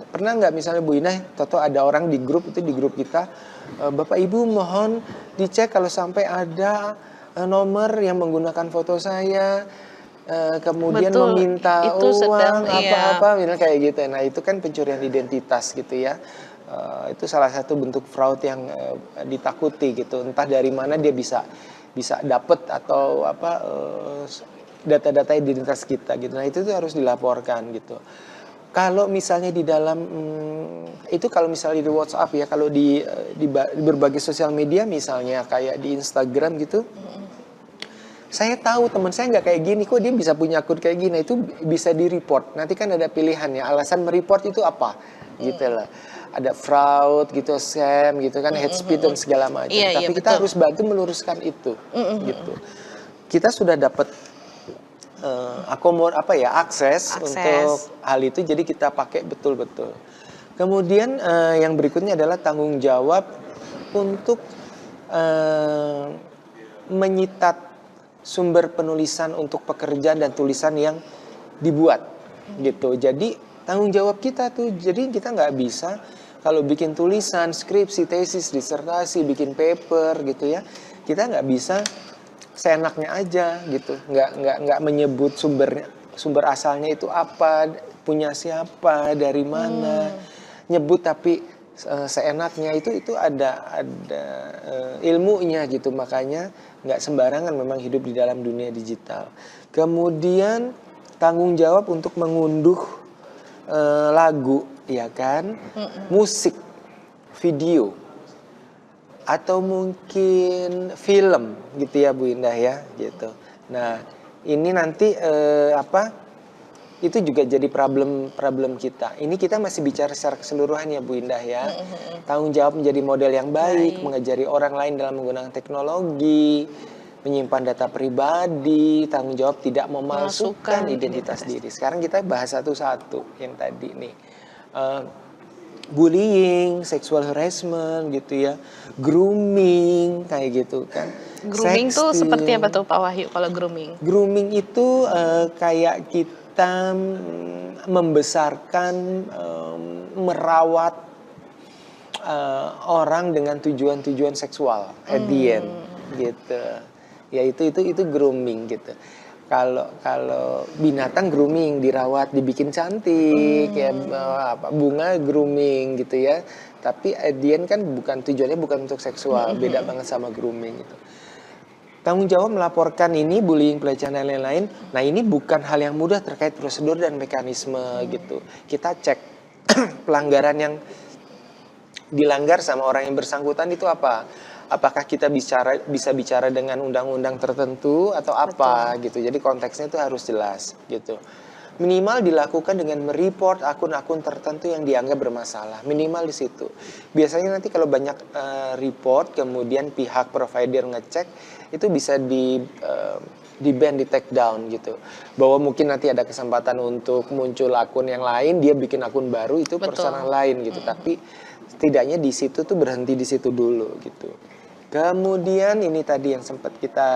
pernah nggak misalnya Bu Ina, atau ada orang di grup itu, di grup kita, Bapak Ibu mohon dicek kalau sampai ada nomor yang menggunakan foto saya, kemudian Betul, meminta itu sedang uang apa-apa, kayak gitu. Nah itu kan pencurian identitas gitu ya. Itu salah satu bentuk fraud yang ditakuti gitu. Entah dari mana dia bisa dapet atau data-data identitas kita gitu. Nah itu tuh harus dilaporkan gitu. Kalau misalnya di dalam itu kalau misalnya di WhatsApp ya, kalau di berbagai sosial media misalnya kayak di Instagram gitu, saya tahu teman saya nggak kayak gini, kok dia bisa punya akun kayak gini, itu bisa di report. Nanti kan ada pilihan ya, alasan mereport itu apa gitu lah. Ada fraud gitu, scam gitu kan, hate speech dan segala macam. Iya, Tapi kita betul. harus bantu meluruskan itu gitu. Kita sudah dapat akses untuk hal itu, jadi kita pakai betul-betul. Kemudian yang berikutnya adalah tanggung jawab untuk menyita sumber penulisan untuk pekerjaan dan tulisan yang dibuat gitu. Jadi tanggung jawab kita tuh, jadi kita nggak bisa kalau bikin tulisan, skripsi, tesis, disertasi, bikin paper gitu ya, kita nggak bisa seenaknya aja gitu, nggak menyebut sumber asalnya itu apa, punya siapa, dari mana, nyebut tapi seenaknya itu ada ilmunya gitu. Makanya nggak sembarangan memang hidup di dalam dunia digital. Kemudian tanggung jawab untuk mengunduh lagu ya kan, musik, video, atau mungkin film gitu ya Bu Indah ya gitu. Nah ini nanti itu juga jadi problem kita. Ini kita masih bicara secara keseluruhan ya Bu Indah ya. Tanggung jawab menjadi model yang baik, mengajari orang lain dalam menggunakan teknologi, menyimpan data pribadi, tanggung jawab tidak memalsukan identitas diri. Sekarang kita bahas satu-satu yang tadi nih. Bullying, sexual harassment gitu ya, grooming kayak gitu kan. Grooming tuh seperti apa tuh Pak Wahyu kalau grooming? Grooming itu kayak kita membesarkan, merawat orang dengan tujuan-tujuan seksual at the end gitu. Ya itu grooming gitu. Kalau binatang grooming, dirawat, dibikin cantik, ya bunga grooming gitu ya. Tapi at the end kan tujuannya bukan untuk seksual, beda banget sama grooming gitu. Tanggung jawab melaporkan ini, bullying, pelecehan dan lain-lain. Nah ini bukan hal yang mudah terkait prosedur dan mekanisme gitu. Kita cek pelanggaran yang dilanggar sama orang yang bersangkutan itu apa. Apakah kita bisa bicara dengan undang-undang tertentu atau apa gitu. Jadi konteksnya itu harus jelas gitu. Minimal dilakukan dengan mereport akun-akun tertentu yang dianggap bermasalah. Minimal di situ. Biasanya nanti kalau banyak report, kemudian pihak provider ngecek, itu bisa di ban, di take down gitu. Bahwa mungkin nanti ada kesempatan untuk muncul akun yang lain, dia bikin akun baru, itu personal lain gitu. Tapi setidaknya di situ tuh berhenti di situ dulu gitu. Kemudian ini tadi yang sempat kita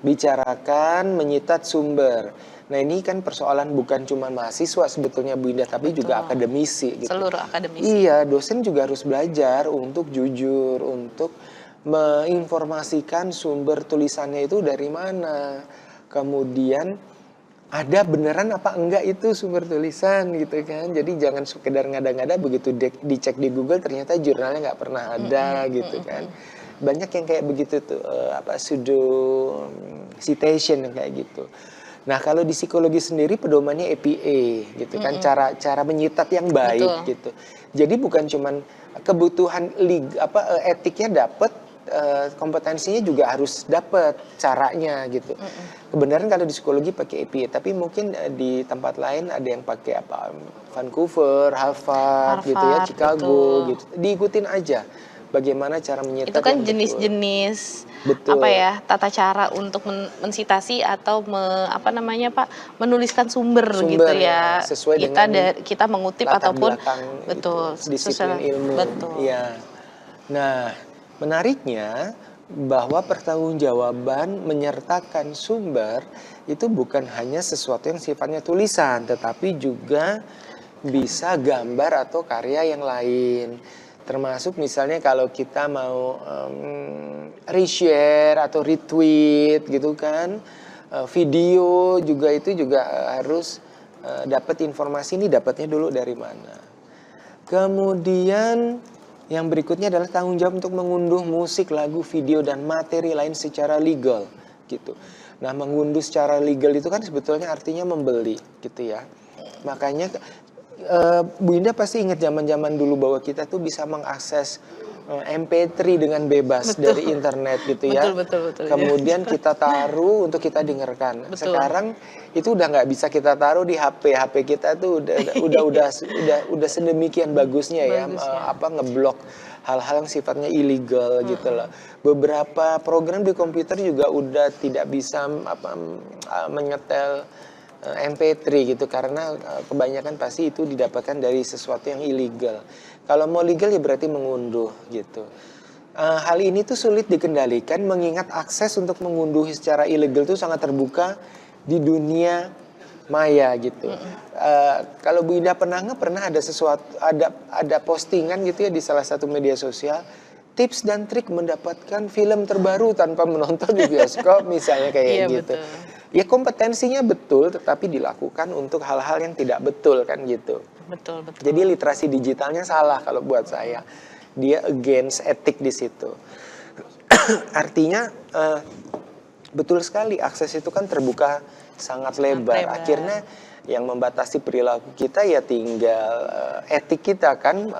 bicarakan, menyitat sumber. Nah ini kan persoalan bukan cuma mahasiswa sebetulnya Bu Indah, tapi juga akademisi gitu. Seluruh akademisi. Iya, dosen juga harus belajar untuk jujur, untuk menginformasikan sumber tulisannya itu dari mana. Kemudian ada beneran apa enggak itu sumber tulisan gitu kan. Jadi jangan sekedar ngada-ngada, begitu dicek di Google ternyata jurnalnya nggak pernah ada gitu kan. Banyak yang kayak begitu tuh, pseudo citation yang kayak gitu. Nah kalau di psikologi sendiri pedomannya EPA gitu kan, cara menyitat yang baik gitu. Jadi bukan cuman kebutuhan etiknya dapat, kompetensinya juga harus dapat caranya gitu. Kebenaran kalau di psikologi pakai EPA, tapi mungkin di tempat lain ada yang pakai Vancouver, Harvard gitu ya, Chicago gitu. Diikutin aja bagaimana cara menyitat. Itu kan jenis-jenis tata cara untuk mensitasi atau menuliskan sumber gitu ya. Sesuai dengan kita mengutip latar ataupun belakang disiplin ilmu. Ya. Nah, menariknya bahwa pertanggungjawaban menyertakan sumber itu bukan hanya sesuatu yang sifatnya tulisan, tetapi juga bisa gambar atau karya yang lain. Termasuk misalnya kalau kita mau reshare atau retweet gitu kan, video juga itu juga harus dapat informasi ini dapatnya dulu dari mana. Kemudian yang berikutnya adalah tanggung jawab untuk mengunduh musik, lagu, video dan materi lain secara legal gitu. Nah mengunduh secara legal itu kan sebetulnya artinya membeli gitu ya. Makanya Bu Indah pasti ingat zaman-zaman dulu bahwa kita tuh bisa mengakses MP3 dengan bebas dari internet gitu ya. Betul. Kemudian kita taruh untuk kita dengarkan. Sekarang itu udah nggak bisa kita taruh di HP. HP kita tuh udah sedemikian bagusnya ya, ngeblok hal-hal yang sifatnya ilegal gitu loh. Beberapa program di komputer juga udah tidak bisa menyetel MP3 gitu, karena kebanyakan pasti itu didapatkan dari sesuatu yang ilegal. Kalau mau legal ya berarti mengunduh gitu. Hal ini tuh sulit dikendalikan mengingat akses untuk mengunduh secara ilegal itu sangat terbuka di dunia maya gitu. Kalau Bu Ida pernah ada sesuatu, ada postingan gitu ya di salah satu media sosial, tips dan trik mendapatkan film terbaru tanpa menonton di bioskop misalnya kayak gitu. Betul. Ya kompetensinya betul, tetapi dilakukan untuk hal-hal yang tidak betul kan gitu. Betul. Jadi literasi digitalnya salah kalau buat saya. Dia against etik di situ. Artinya betul sekali, akses itu kan terbuka sangat lebar. Akhirnya yang membatasi perilaku kita ya tinggal etik kita kan.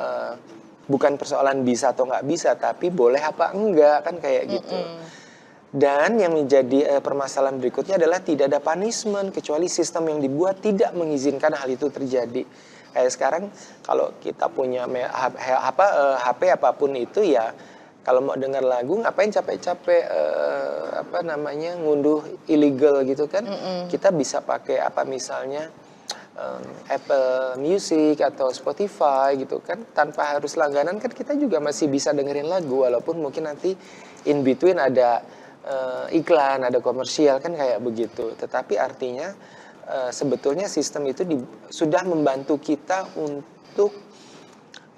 Bukan persoalan bisa atau nggak bisa, tapi boleh apa enggak kan kayak gitu. Dan yang menjadi permasalahan berikutnya adalah tidak ada punishment kecuali sistem yang dibuat tidak mengizinkan hal itu terjadi. Kayak sekarang kalau kita punya HP apapun itu ya, kalau mau dengar lagu ngapain capek-capek ngunduh illegal gitu kan. Kita bisa pakai misalnya Apple Music atau Spotify gitu kan, tanpa harus langganan kan kita juga masih bisa dengerin lagu, walaupun mungkin nanti in between ada iklan, ada komersial kan kayak begitu. Tetapi artinya sebetulnya sistem itu sudah membantu kita untuk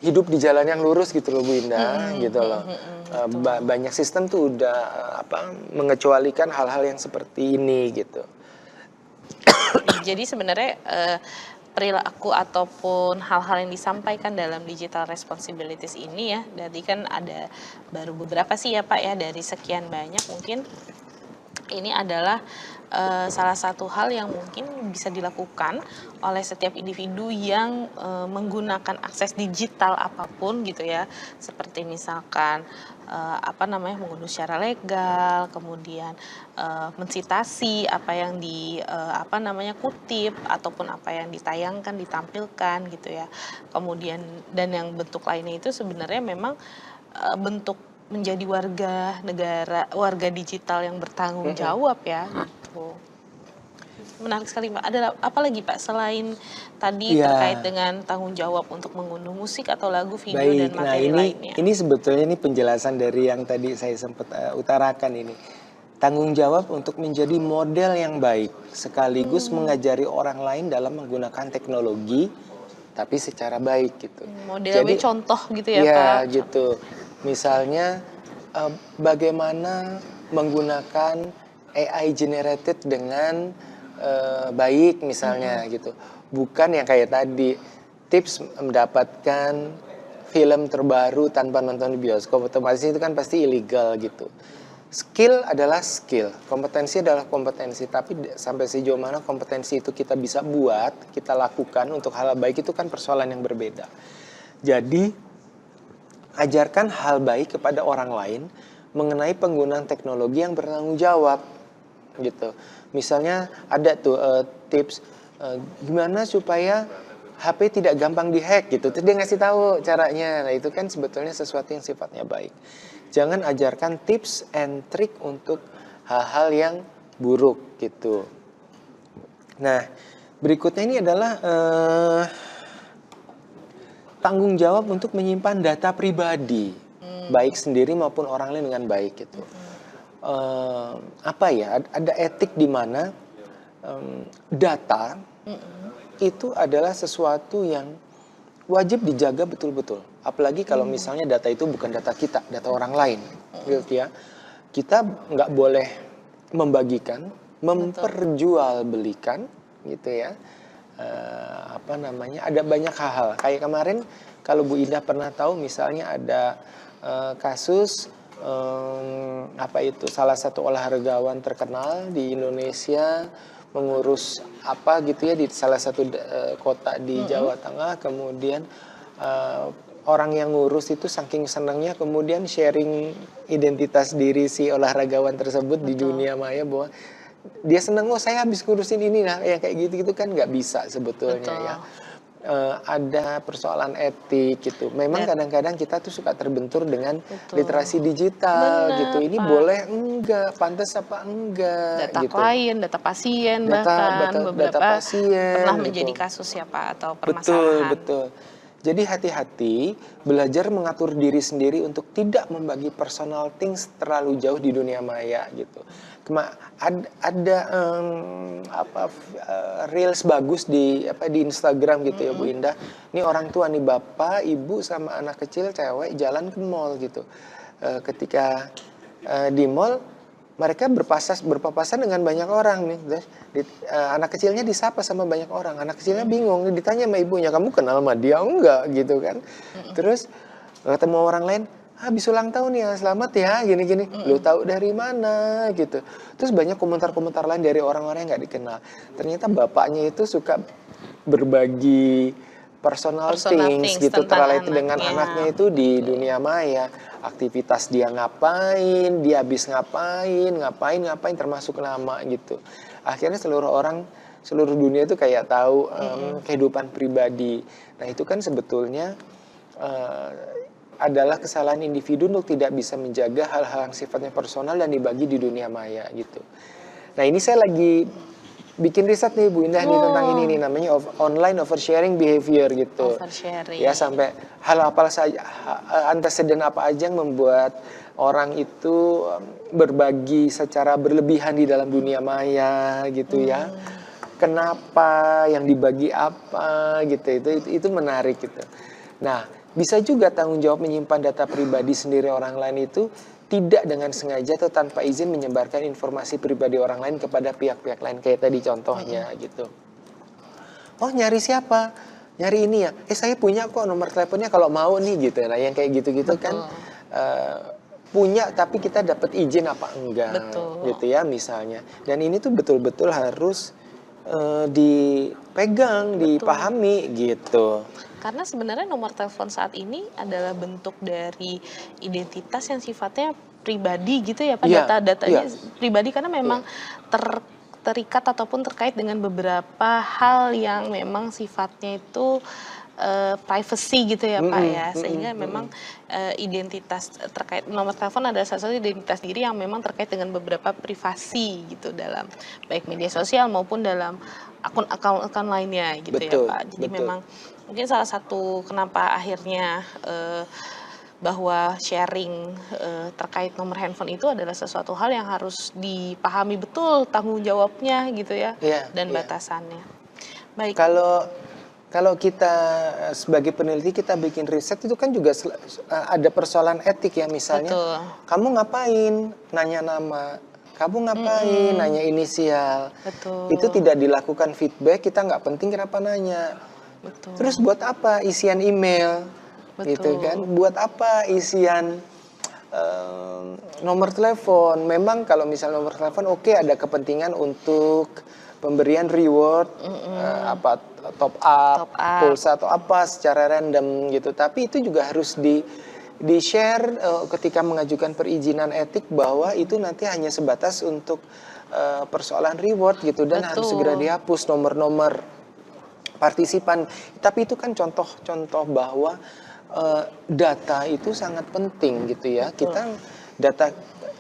hidup di jalan yang lurus gitu loh Bu Indah, gitu loh. Banyak sistem tuh udah mengecualikan hal-hal yang seperti ini gitu. Jadi sebenarnya perilaku ataupun hal-hal yang disampaikan dalam digital responsibilities ini ya, jadi kan ada baru beberapa sih ya Pak ya, dari sekian banyak mungkin ini adalah salah satu hal yang mungkin bisa dilakukan oleh setiap individu yang menggunakan akses digital apapun gitu ya, seperti misalkan mengunduh secara legal, kemudian mensitasi apa yang kutip ataupun apa yang ditayangkan, ditampilkan gitu ya. Kemudian dan yang bentuk lainnya itu sebenarnya memang bentuk menjadi warga digital yang bertanggung jawab ya, gitu. Menarik sekali Pak. Ada apa lagi Pak selain tadi terkait dengan tanggung jawab untuk mengunduh musik atau lagu, video, dan Baik, nah materi lainnya? ini sebetulnya ini penjelasan dari yang tadi saya sempat utarakan ini. Tanggung jawab untuk menjadi model yang baik, sekaligus mengajari orang lain dalam menggunakan teknologi, tapi secara baik gitu. Modelnya Jadi contoh gitu ya ya Pak? gitu. Misalnya bagaimana menggunakan AI generated dengan baik misalnya gitu. Bukan yang kayak tadi tips mendapatkan film terbaru tanpa nonton di bioskop, otomatis itu kan pasti ilegal gitu. Skill adalah skill, kompetensi adalah kompetensi, tapi sampai sejauh mana kompetensi itu kita bisa buat, kita lakukan untuk hal baik itu kan persoalan yang berbeda. Jadi, ajarkan hal baik kepada orang lain mengenai penggunaan teknologi yang bertanggung jawab, gitu. Misalnya ada tuh tips gimana supaya HP tidak gampang dihack gitu. Terus dia ngasih tahu caranya. Nah, itu kan sebetulnya sesuatu yang sifatnya baik. Jangan ajarkan tips and trick untuk hal-hal yang buruk gitu. Nah, berikutnya ini adalah tanggung jawab untuk menyimpan data pribadi, baik sendiri maupun orang lain dengan baik gitu. Ada etik di mana data itu adalah sesuatu yang wajib dijaga betul-betul. Apalagi kalau misalnya data itu bukan data kita, data orang lain, gitu ya. Kita nggak boleh membagikan, memperjualbelikan, gitu ya. Ada banyak hal-hal. Kayak kemarin, kalau Bu Indah pernah tahu, misalnya ada kasus salah satu olahragawan terkenal di Indonesia mengurus di salah satu kota di Jawa Tengah, kemudian orang yang ngurus itu saking senangnya kemudian sharing identitas diri si olahragawan tersebut di dunia maya bahwa dia senang, saya habis ngurusin ini, nah yang kayak gitu kan nggak bisa sebetulnya ya. Ada persoalan etik gitu. Memang kadang-kadang kita tuh suka terbentur dengan literasi digital. Benar, gitu. Ini Pak. Boleh enggak, pantas apa enggak Data gitu. klien, data pasien bahkan beberapa data pasien, pernah gitu. menjadi kasus ya Pak atau permasalahan. Betul. Jadi hati-hati belajar mengatur diri sendiri untuk tidak membagi personal things terlalu jauh di dunia maya gitu. Ada reels bagus di Instagram gitu ya Bu Indah. Ini orang tua nih, bapak, ibu sama anak kecil cewek jalan ke mall gitu. Ketika di mall mereka berpapasan dengan banyak orang nih. Anak kecilnya disapa sama banyak orang. Anak kecilnya bingung, ditanya sama ibunya, kamu kenal sama dia enggak gitu kan. Terus ketemu orang lain, habis ulang tahun ya, selamat ya, gini-gini. Lu tahu dari mana gitu. Terus banyak komentar-komentar lain dari orang-orang yang nggak dikenal. Ternyata bapaknya itu suka berbagi personal things gitu, terkait dengan anaknya itu di dunia maya. Aktivitas dia ngapain, dia habis ngapain, termasuk nama gitu. Akhirnya seluruh dunia itu kayak tahu kehidupan pribadi. Nah, itu kan sebetulnya adalah kesalahan individu untuk tidak bisa menjaga hal-hal yang sifatnya personal dan dibagi di dunia maya gitu. Nah, ini saya lagi bikin riset nih Bu Indah nih tentang ini nih, namanya online oversharing behavior gitu. Oversharing. Ya, sampai hal apa saja, anteseden apa aja yang membuat orang itu berbagi secara berlebihan di dalam dunia maya gitu ya. Kenapa, yang dibagi apa gitu, itu menarik gitu. Nah, bisa juga tanggung jawab menyimpan data pribadi sendiri orang lain itu tidak dengan sengaja atau tanpa izin menyebarkan informasi pribadi orang lain kepada pihak-pihak lain, kayak tadi contohnya gitu. Oh, nyari siapa? Nyari ini ya. Saya punya kok nomor teleponnya kalau mau nih gitu. Nah, yang kayak gitu-gitu kan Betul. punya tapi kita dapat izin apa enggak Betul. gitu ya misalnya. Dan ini tuh betul-betul harus dipegang, Betul. dipahami gitu. Karena sebenarnya nomor telepon saat ini adalah bentuk dari identitas yang sifatnya pribadi gitu ya Pak, Iya, iya, data-datanya pribadi karena iya. memang terikat ataupun terkait dengan beberapa hal yang memang sifatnya itu privacy gitu ya Pak Mm-mm, ya, mm-mm, sehingga memang mm-mm. identitas terkait nomor telepon adalah salah satu identitas diri yang memang terkait dengan beberapa privasi gitu dalam baik media sosial maupun dalam akun lainnya gitu ya Betul, Pak. Jadi betul. memang mungkin salah satu kenapa akhirnya bahwa sharing terkait nomor handphone itu adalah sesuatu hal yang harus dipahami betul tanggung jawabnya gitu ya Iya, dan iya. batasannya. Baik, Kalau kalau kita sebagai peneliti kita bikin riset itu kan juga ada persoalan etik ya misalnya betul. kamu ngapain nanya nama, kamu ngapain Mm-mm, nanya inisial, itu betul, tidak dilakukan feedback kita nggak penting kenapa nanya. Terus betul, buat apa isian email gitu kan? betul, Buat apa isian nomor telepon? Memang kalau misalnya nomor telepon oke ada kepentingan untuk pemberian reward apa top up, top up, pulsa atau apa secara random gitu. Tapi itu juga harus di share ketika mengajukan perizinan etik bahwa itu nanti hanya sebatas untuk persoalan reward gitu dan harus segera betul, dihapus nomor-nomor partisipan. Tapi itu kan contoh-contoh bahwa data itu sangat penting gitu ya. betul, Kita data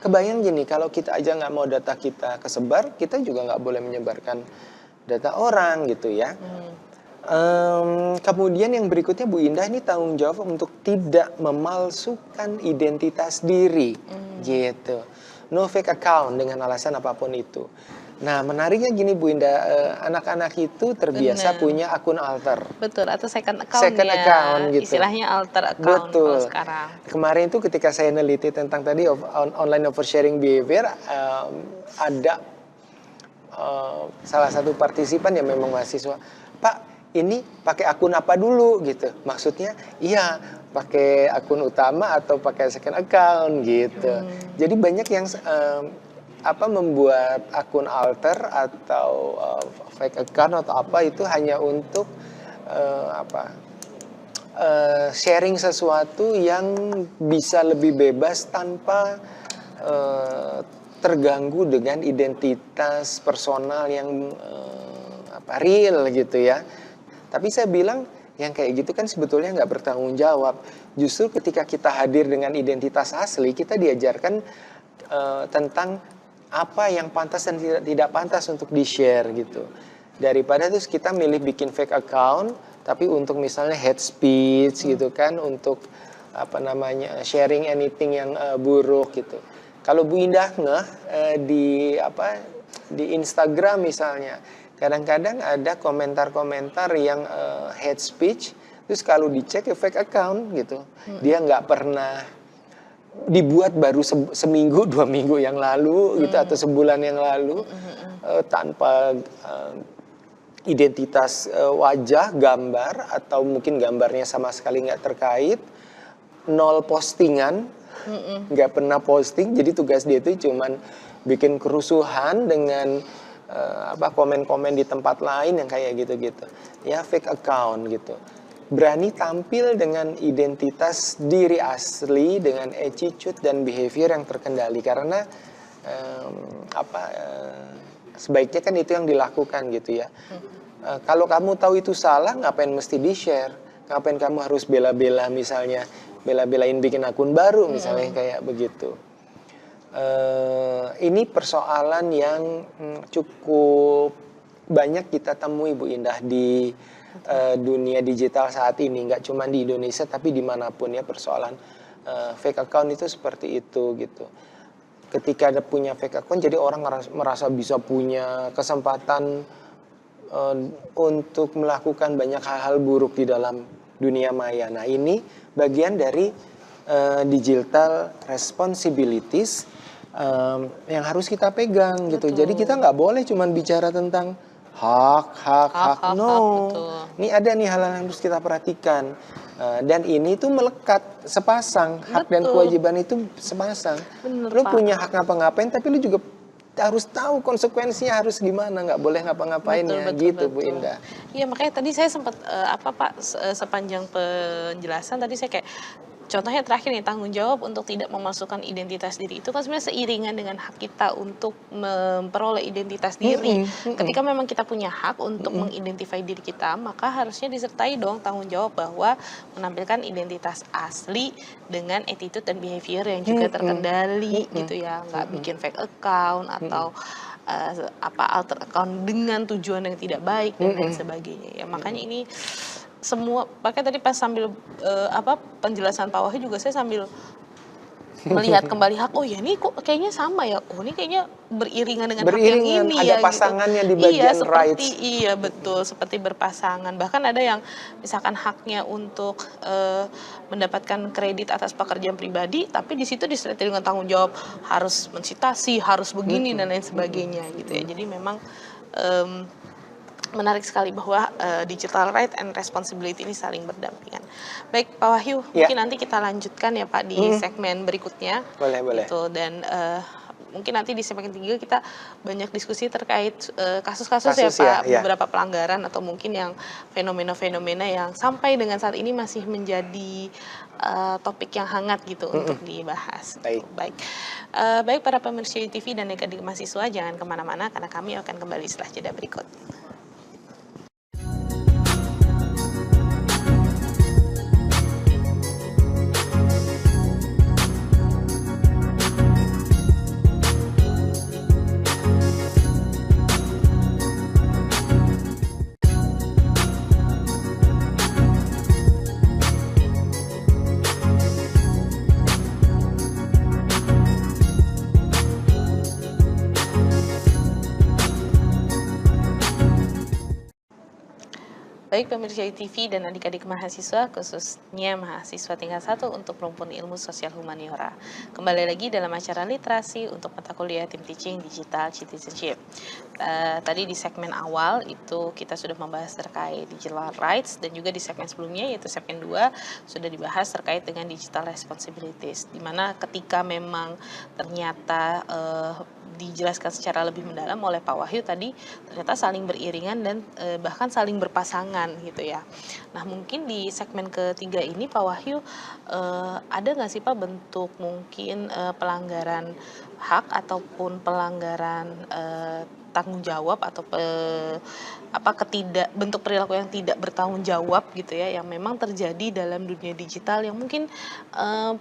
kebayang gini kalau kita aja nggak mau data kita kesebar, kita juga nggak boleh menyebarkan data orang gitu ya. hmm, Kemudian yang berikutnya Bu Indah ini tanggung jawab untuk tidak memalsukan identitas diri hmm, gitu. No fake account dengan alasan apapun itu. Nah menariknya gini Bu Indah, anak-anak itu terbiasa benar, punya akun alter, betul atau second account second account ya, gitu. istilahnya alter account kalau Betul. sekarang. Kemarin itu ketika saya neliti tentang tadi online oversharing behavior, ada salah satu partisipan yang memang mahasiswa, Pak ini pakai akun apa dulu gitu, maksudnya iya pakai akun utama atau pakai second account gitu. Jadi banyak yang membuat akun alter atau fake account atau apa itu hanya untuk sharing sesuatu yang bisa lebih bebas tanpa terganggu dengan identitas personal yang real gitu ya. Tapi saya bilang yang kayak gitu kan sebetulnya nggak bertanggung jawab. Justru ketika kita hadir dengan identitas asli, kita diajarkan tentang apa yang pantas dan tidak pantas untuk di-share gitu. Daripada terus kita milih bikin fake account, tapi untuk misalnya hate speech gitu kan, untuk sharing anything yang buruk gitu. Kalau Bu Indah di Instagram misalnya, kadang-kadang ada komentar-komentar yang hate speech, terus kalau dicek ya fake account gitu. Dia nggak pernah dibuat baru seminggu 2 minggu yang lalu gitu atau sebulan yang lalu tanpa identitas wajah, gambar atau mungkin gambarnya sama sekali nggak terkait, nol postingan, nggak pernah posting. Jadi tugas dia itu cuman bikin kerusuhan dengan komen-komen di tempat lain yang kayak gitu-gitu. Ya fake account gitu. Berani tampil dengan identitas diri asli dengan attitude dan behavior yang terkendali karena sebaiknya kan itu yang dilakukan gitu ya. Kalau kamu tahu itu salah, ngapain mesti di-share? Ngapain kamu harus bela-bela misalnya, bela-belain bikin akun baru misalnya kayak begitu. Ini persoalan yang cukup banyak kita temui Bu Indah di dunia digital saat ini, nggak cuma di Indonesia tapi dimanapun ya persoalan fake account itu seperti itu gitu. Ketika ada punya fake account, jadi orang merasa bisa punya kesempatan untuk melakukan banyak hal-hal buruk di dalam dunia maya. Nah ini bagian dari digital responsibilities yang harus kita pegang gitu. Jadi kita Betul. nggak boleh cuman bicara tentang hak. Hak, No, betul. ini ada nih hal-hal yang harus kita perhatikan. Dan ini tuh melekat sepasang, hak dan Betul, kewajiban itu sepasang. bener Lu Pak. punya hak ngapa-ngapain, tapi lu juga harus tahu konsekuensinya harus gimana, nggak boleh Betul ngapa-ngapainnya betul gitu Bu betul. Indah. Iya makanya tadi saya sempat, apa Pak, sepanjang penjelasan tadi saya kayak contohnya terakhir nih, tanggung jawab untuk tidak memasukkan identitas diri itu kan sebenarnya seiringan dengan hak kita untuk memperoleh identitas diri. Mm-mm, mm-mm, Ketika memang kita punya hak untuk mm-mm, mengidentify diri kita, maka harusnya disertai dong tanggung jawab bahwa menampilkan identitas asli dengan attitude dan behavior yang juga mm-mm, terkendali mm-mm, gitu ya, nggak mm-mm, bikin fake account mm-mm, atau apa alter account dengan tujuan yang tidak baik dan lain mm-mm, sebagainya ya. Makanya mm-mm. ini semua makanya tadi pas sambil apa penjelasan Pak Wahyu juga saya sambil melihat kembali hak, oh ya ini kok kayaknya sama ya, oh ini kayaknya beriringan dengan hak yang Beriringan, ini ada ya gitu. pasangannya di Iya bagian seperti rights. iya betul seperti berpasangan, bahkan ada yang misalkan haknya untuk mendapatkan kredit atas pekerjaan pribadi, tapi di situ disertai dengan tanggung jawab harus mensitasi, harus begini Mm-mm, dan lain mm-mm, sebagainya gitu ya. mm-mm. Jadi memang em, menarik sekali bahwa digital right and responsibility ini saling berdampingan. Baik Pak Wahyu, Ya, mungkin nanti kita lanjutkan ya Pak di mm, segmen berikutnya boleh. gitu dan mungkin nanti di segmen 3 kita banyak diskusi terkait kasus-kasus ya Kasus ya, Pak, ya. beberapa pelanggaran atau mungkin yang fenomena-fenomena yang sampai dengan saat ini masih menjadi topik yang hangat gitu untuk Mm-mm. dibahas. Gitu. Baik. Baik, baik para pemirsa TV dan adik mahasiswa jangan kemana-mana karena kami akan kembali setelah jeda berikut. Baik pemirsa TV dan adik-adik mahasiswa, khususnya mahasiswa tingkat 1 untuk rumpun ilmu sosial humaniora. Kembali lagi dalam acara literasi untuk mata kuliah Team Teaching Digital Citizenship. Tadi di segmen awal itu kita sudah membahas terkait digital rights dan juga di segmen sebelumnya yaitu segmen 2 sudah dibahas terkait dengan digital responsibilities. Di mana ketika memang ternyata dijelaskan secara lebih mendalam oleh Pak Wahyu tadi ternyata saling beriringan dan bahkan saling berpasangan gitu ya. Nah mungkin di segmen ketiga ini Pak Wahyu ada nggak sih Pak bentuk mungkin pelanggaran hak ataupun pelanggaran tanggung jawab atau bentuk perilaku yang tidak bertanggung jawab gitu ya yang memang terjadi dalam dunia digital yang mungkin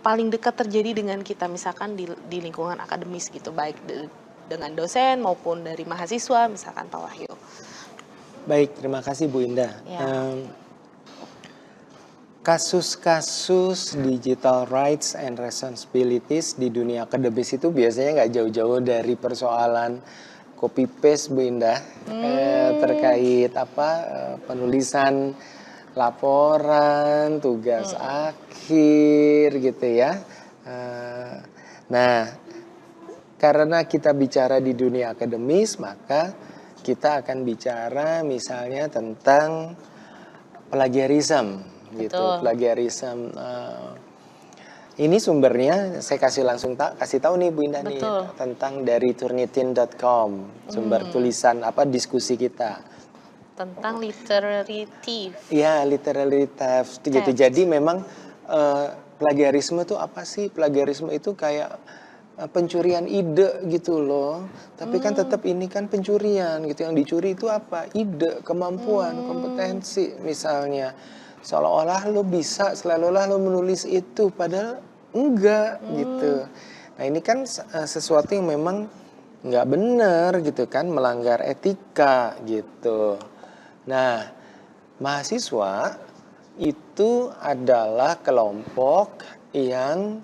paling dekat terjadi dengan kita misalkan di lingkungan akademis gitu baik dengan dosen maupun dari mahasiswa misalkan Pak Wahyu. Baik, terima kasih Bu Indah. Ya. Kasus-kasus digital rights and responsibilities di dunia akademis itu biasanya nggak jauh-jauh dari persoalan copy paste Bu Indah terkait penulisan laporan, tugas akhir gitu ya. Nah, karena kita bicara di dunia akademis, maka kita akan bicara misalnya tentang plagiarism gitu. Betul. Plagiarism ini sumbernya saya kasih tahu nih Bu Indah nih Betul. tentang dari turnitin.com, sumber tulisan diskusi kita. Tentang literary thief. Ya, literary theft gitu. Jadi memang plagiarisme itu apa sih? Plagiarisme itu kayak pencurian ide gitu loh. Tapi kan tetap ini kan pencurian gitu. Yang dicuri itu apa? Ide, kemampuan, kompetensi misalnya. Seolah-olah lo bisa, seolah-olah lo menulis itu padahal enggak gitu. Nah, ini kan sesuatu yang memang enggak benar gitu kan, melanggar etika gitu. Nah, mahasiswa itu adalah kelompok yang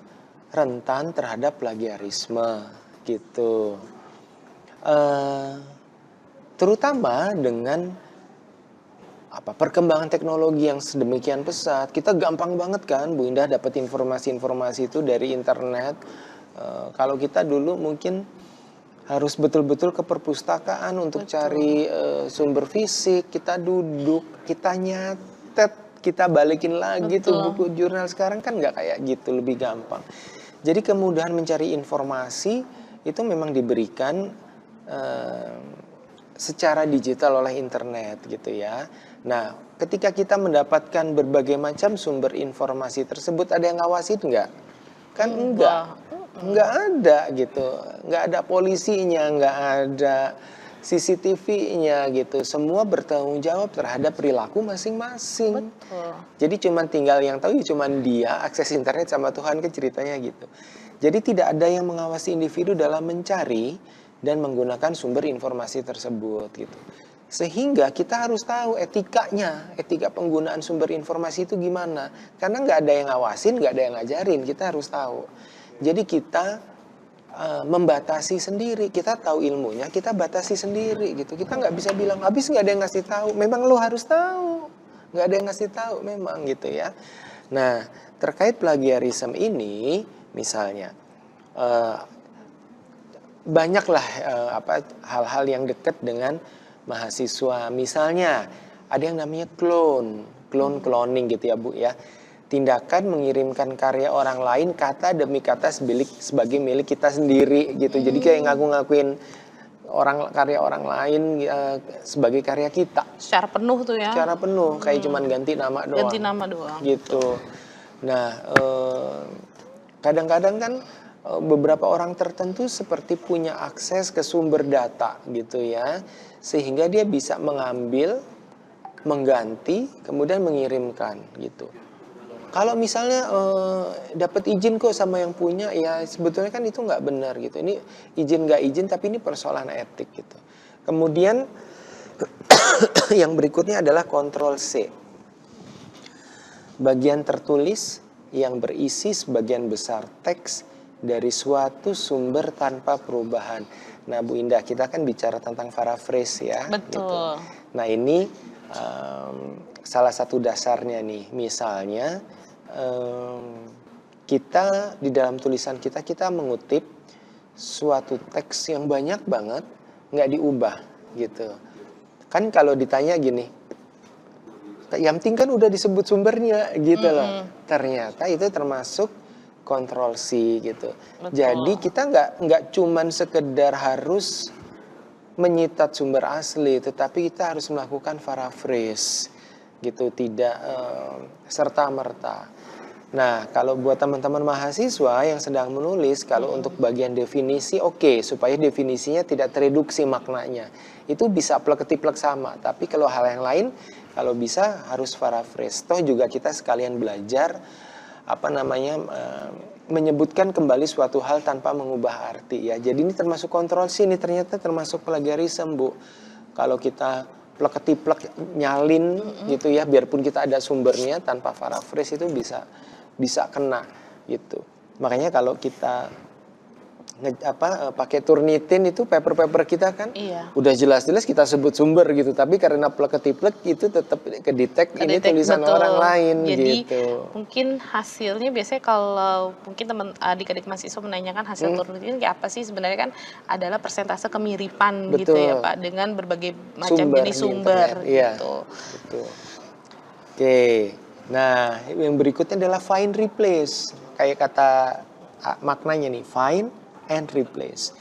rentan terhadap plagiarisme gitu, terutama dengan perkembangan teknologi yang sedemikian pesat. Kita gampang banget kan Bu Indah dapat informasi-informasi itu dari internet. Kalau kita dulu mungkin harus betul-betul ke perpustakaan untuk cari sumber fisik, kita duduk, kita nyatet, kita balikin lagi tuh buku jurnal. Sekarang kan nggak kayak gitu, lebih gampang. Jadi kemudahan mencari informasi itu memang diberikan secara digital oleh internet gitu ya. Nah, ketika kita mendapatkan berbagai macam sumber informasi tersebut, ada yang ngawasin nggak? Kan enggak. Nggak ada gitu, nggak ada polisinya, nggak ada CCTV-nya gitu. Semua bertanggung jawab terhadap perilaku masing-masing. Betul. Jadi cuman tinggal yang tahu ya cuman dia, akses internet sama Tuhan, kan ceritanya gitu. Jadi tidak ada yang mengawasi individu dalam mencari dan menggunakan sumber informasi tersebut gitu. Sehingga kita harus tahu etikanya, etika penggunaan sumber informasi itu gimana. Karena nggak ada yang ngawasin, nggak ada yang ngajarin, kita harus tahu. Jadi kita membatasi sendiri, kita tahu ilmunya, kita batasi sendiri gitu. Kita nggak bisa bilang habis nggak ada yang ngasih tahu. Memang lo harus tahu, nggak ada yang ngasih tahu memang gitu ya. Nah, terkait plagiarisme ini, misalnya banyaklah hal-hal yang dekat dengan mahasiswa. Misalnya ada yang namanya cloning gitu ya Bu ya. Tindakan mengirimkan karya orang lain kata demi kata sebagai milik kita sendiri gitu. Jadi kayak ngaku-ngakuin karya orang lain sebagai karya kita. Secara penuh tuh ya. Secara penuh, kayak cuman ganti nama doang. Ganti nama doang. Gitu. Nah, kadang-kadang kan beberapa orang tertentu seperti punya akses ke sumber data gitu ya. Sehingga dia bisa mengambil, mengganti, kemudian mengirimkan gitu. Kalau misalnya dapat izin kok sama yang punya, ya sebetulnya kan itu nggak benar gitu. Ini izin nggak izin, tapi ini persoalan etik gitu. Kemudian yang berikutnya adalah kontrol C. Bagian tertulis yang berisi sebagian besar teks dari suatu sumber tanpa perubahan. Nah Bu Indah, kita kan bicara tentang paraphrase ya. Betul. Gitu. Nah ini salah satu dasarnya nih, misalnya kita di dalam tulisan kita mengutip suatu teks yang banyak banget, nggak diubah gitu. Kan kalau ditanya gini, yang penting kan udah disebut sumbernya gitu loh. Ternyata itu termasuk kontrol C gitu. Betul. Jadi kita nggak cuman sekedar harus menyitat sumber asli, tetapi kita harus melakukan paraphrase gitu, tidak serta-merta. Nah, kalau buat teman-teman mahasiswa yang sedang menulis, kalau untuk bagian definisi, oke, supaya definisinya tidak tereduksi maknanya. Itu bisa plek-ketiplek sama, tapi kalau hal yang lain, kalau bisa harus paraphrase. Toh juga kita sekalian belajar, menyebutkan kembali suatu hal tanpa mengubah arti ya. Jadi ini termasuk kontrol C, ini ternyata termasuk plagiarisme Bu. Kalau kita plek-ketiplek nyalin gitu ya, biarpun kita ada sumbernya, tanpa paraphrase itu bisa kena gitu. Makanya kalau kita pakai Turnitin itu paper kita kan udah jelas-jelas kita sebut sumber gitu, tapi karena plek-ketiplek itu tetap kedetek ini tulisan betul. Orang lain. Jadi gitu. Mungkin hasilnya biasanya kalau mungkin teman adik-adik mahasiswa menanyakan hasil Turnitin kayak apa sih, sebenarnya kan adalah persentase kemiripan betul. Gitu ya Pak, dengan berbagai macam jenis sumber gitu. Betul. Oke. Nah, yang berikutnya adalah find replace. Kayak kata maknanya nih, find and replace.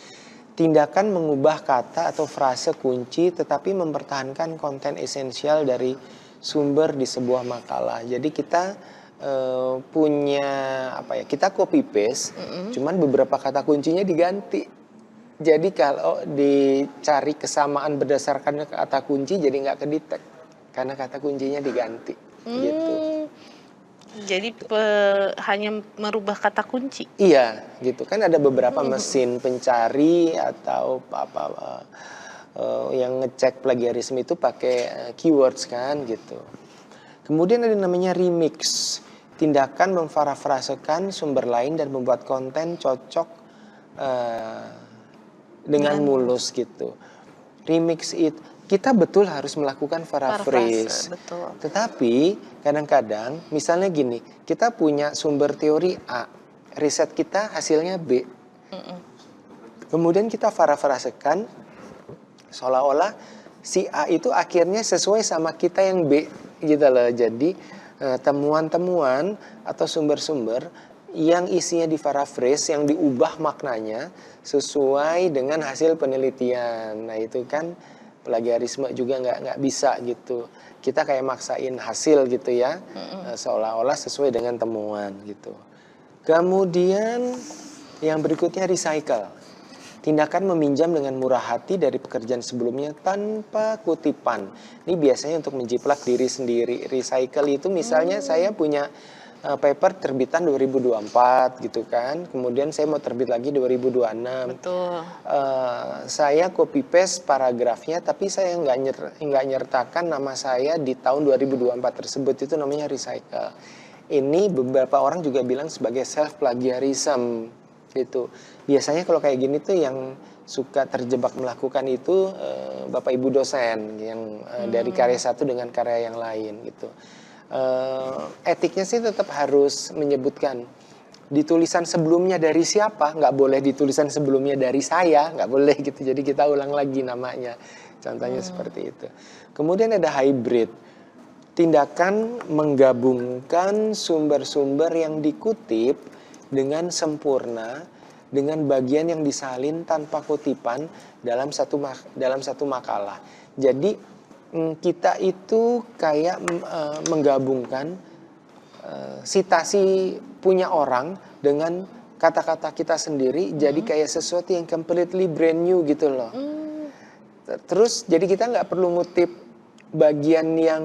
Tindakan mengubah kata atau frase kunci tetapi mempertahankan konten esensial dari sumber di sebuah makalah. Jadi kita punya kita copy paste, cuman beberapa kata kuncinya diganti. Jadi kalau dicari kesamaan berdasarkan kata kunci jadi nggak kedetek karena kata kuncinya diganti. Gitu. Jadi hanya merubah kata kunci. Iya, gitu kan ada beberapa mesin pencari atau yang ngecek plagiarisme itu pakai keywords kan gitu. Kemudian ada namanya remix, tindakan memparafrasekan sumber lain dan membuat konten cocok dengan mulus gitu. Remix itu kita betul harus melakukan paraphrase. Tetapi kadang-kadang misalnya gini, kita punya sumber teori A, riset kita hasilnya B. Kemudian kita parafrasekan seolah-olah si A itu akhirnya sesuai sama kita yang B gitu loh. Jadi temuan-temuan atau sumber-sumber yang isinya diparaphrase, yang diubah maknanya sesuai dengan hasil penelitian. Nah itu kan plagiarisme juga nggak bisa gitu. Kita kayak maksain hasil gitu ya, seolah-olah sesuai dengan temuan gitu. Kemudian yang berikutnya recycle. Tindakan meminjam dengan murah hati dari pekerjaan sebelumnya tanpa kutipan. Ini biasanya untuk menjiplak diri sendiri. Recycle itu misalnya saya punya paper terbitan 2024 gitu kan. Kemudian saya mau terbit lagi 2026. Betul. Saya copy paste paragrafnya tapi saya nggak nyertakan nama saya di tahun 2024 tersebut. Itu namanya recycle. Ini beberapa orang juga bilang sebagai self plagiarism gitu. Biasanya kalau kayak gini tuh yang suka terjebak melakukan itu Bapak Ibu dosen yang dari karya satu dengan karya yang lain gitu. Etiknya sih tetap harus menyebutkan di tulisan sebelumnya dari siapa, nggak boleh di tulisan sebelumnya dari saya, nggak boleh gitu. Jadi kita ulang lagi namanya. Contohnya seperti itu. Kemudian ada hybrid. Tindakan menggabungkan sumber-sumber yang dikutip dengan sempurna dengan bagian yang disalin tanpa kutipan dalam satu makalah. Jadi kita itu kayak menggabungkan sitasi punya orang dengan kata-kata kita sendiri, jadi kayak sesuatu yang completely brand new gitu loh. Terus jadi kita nggak perlu ngutip bagian yang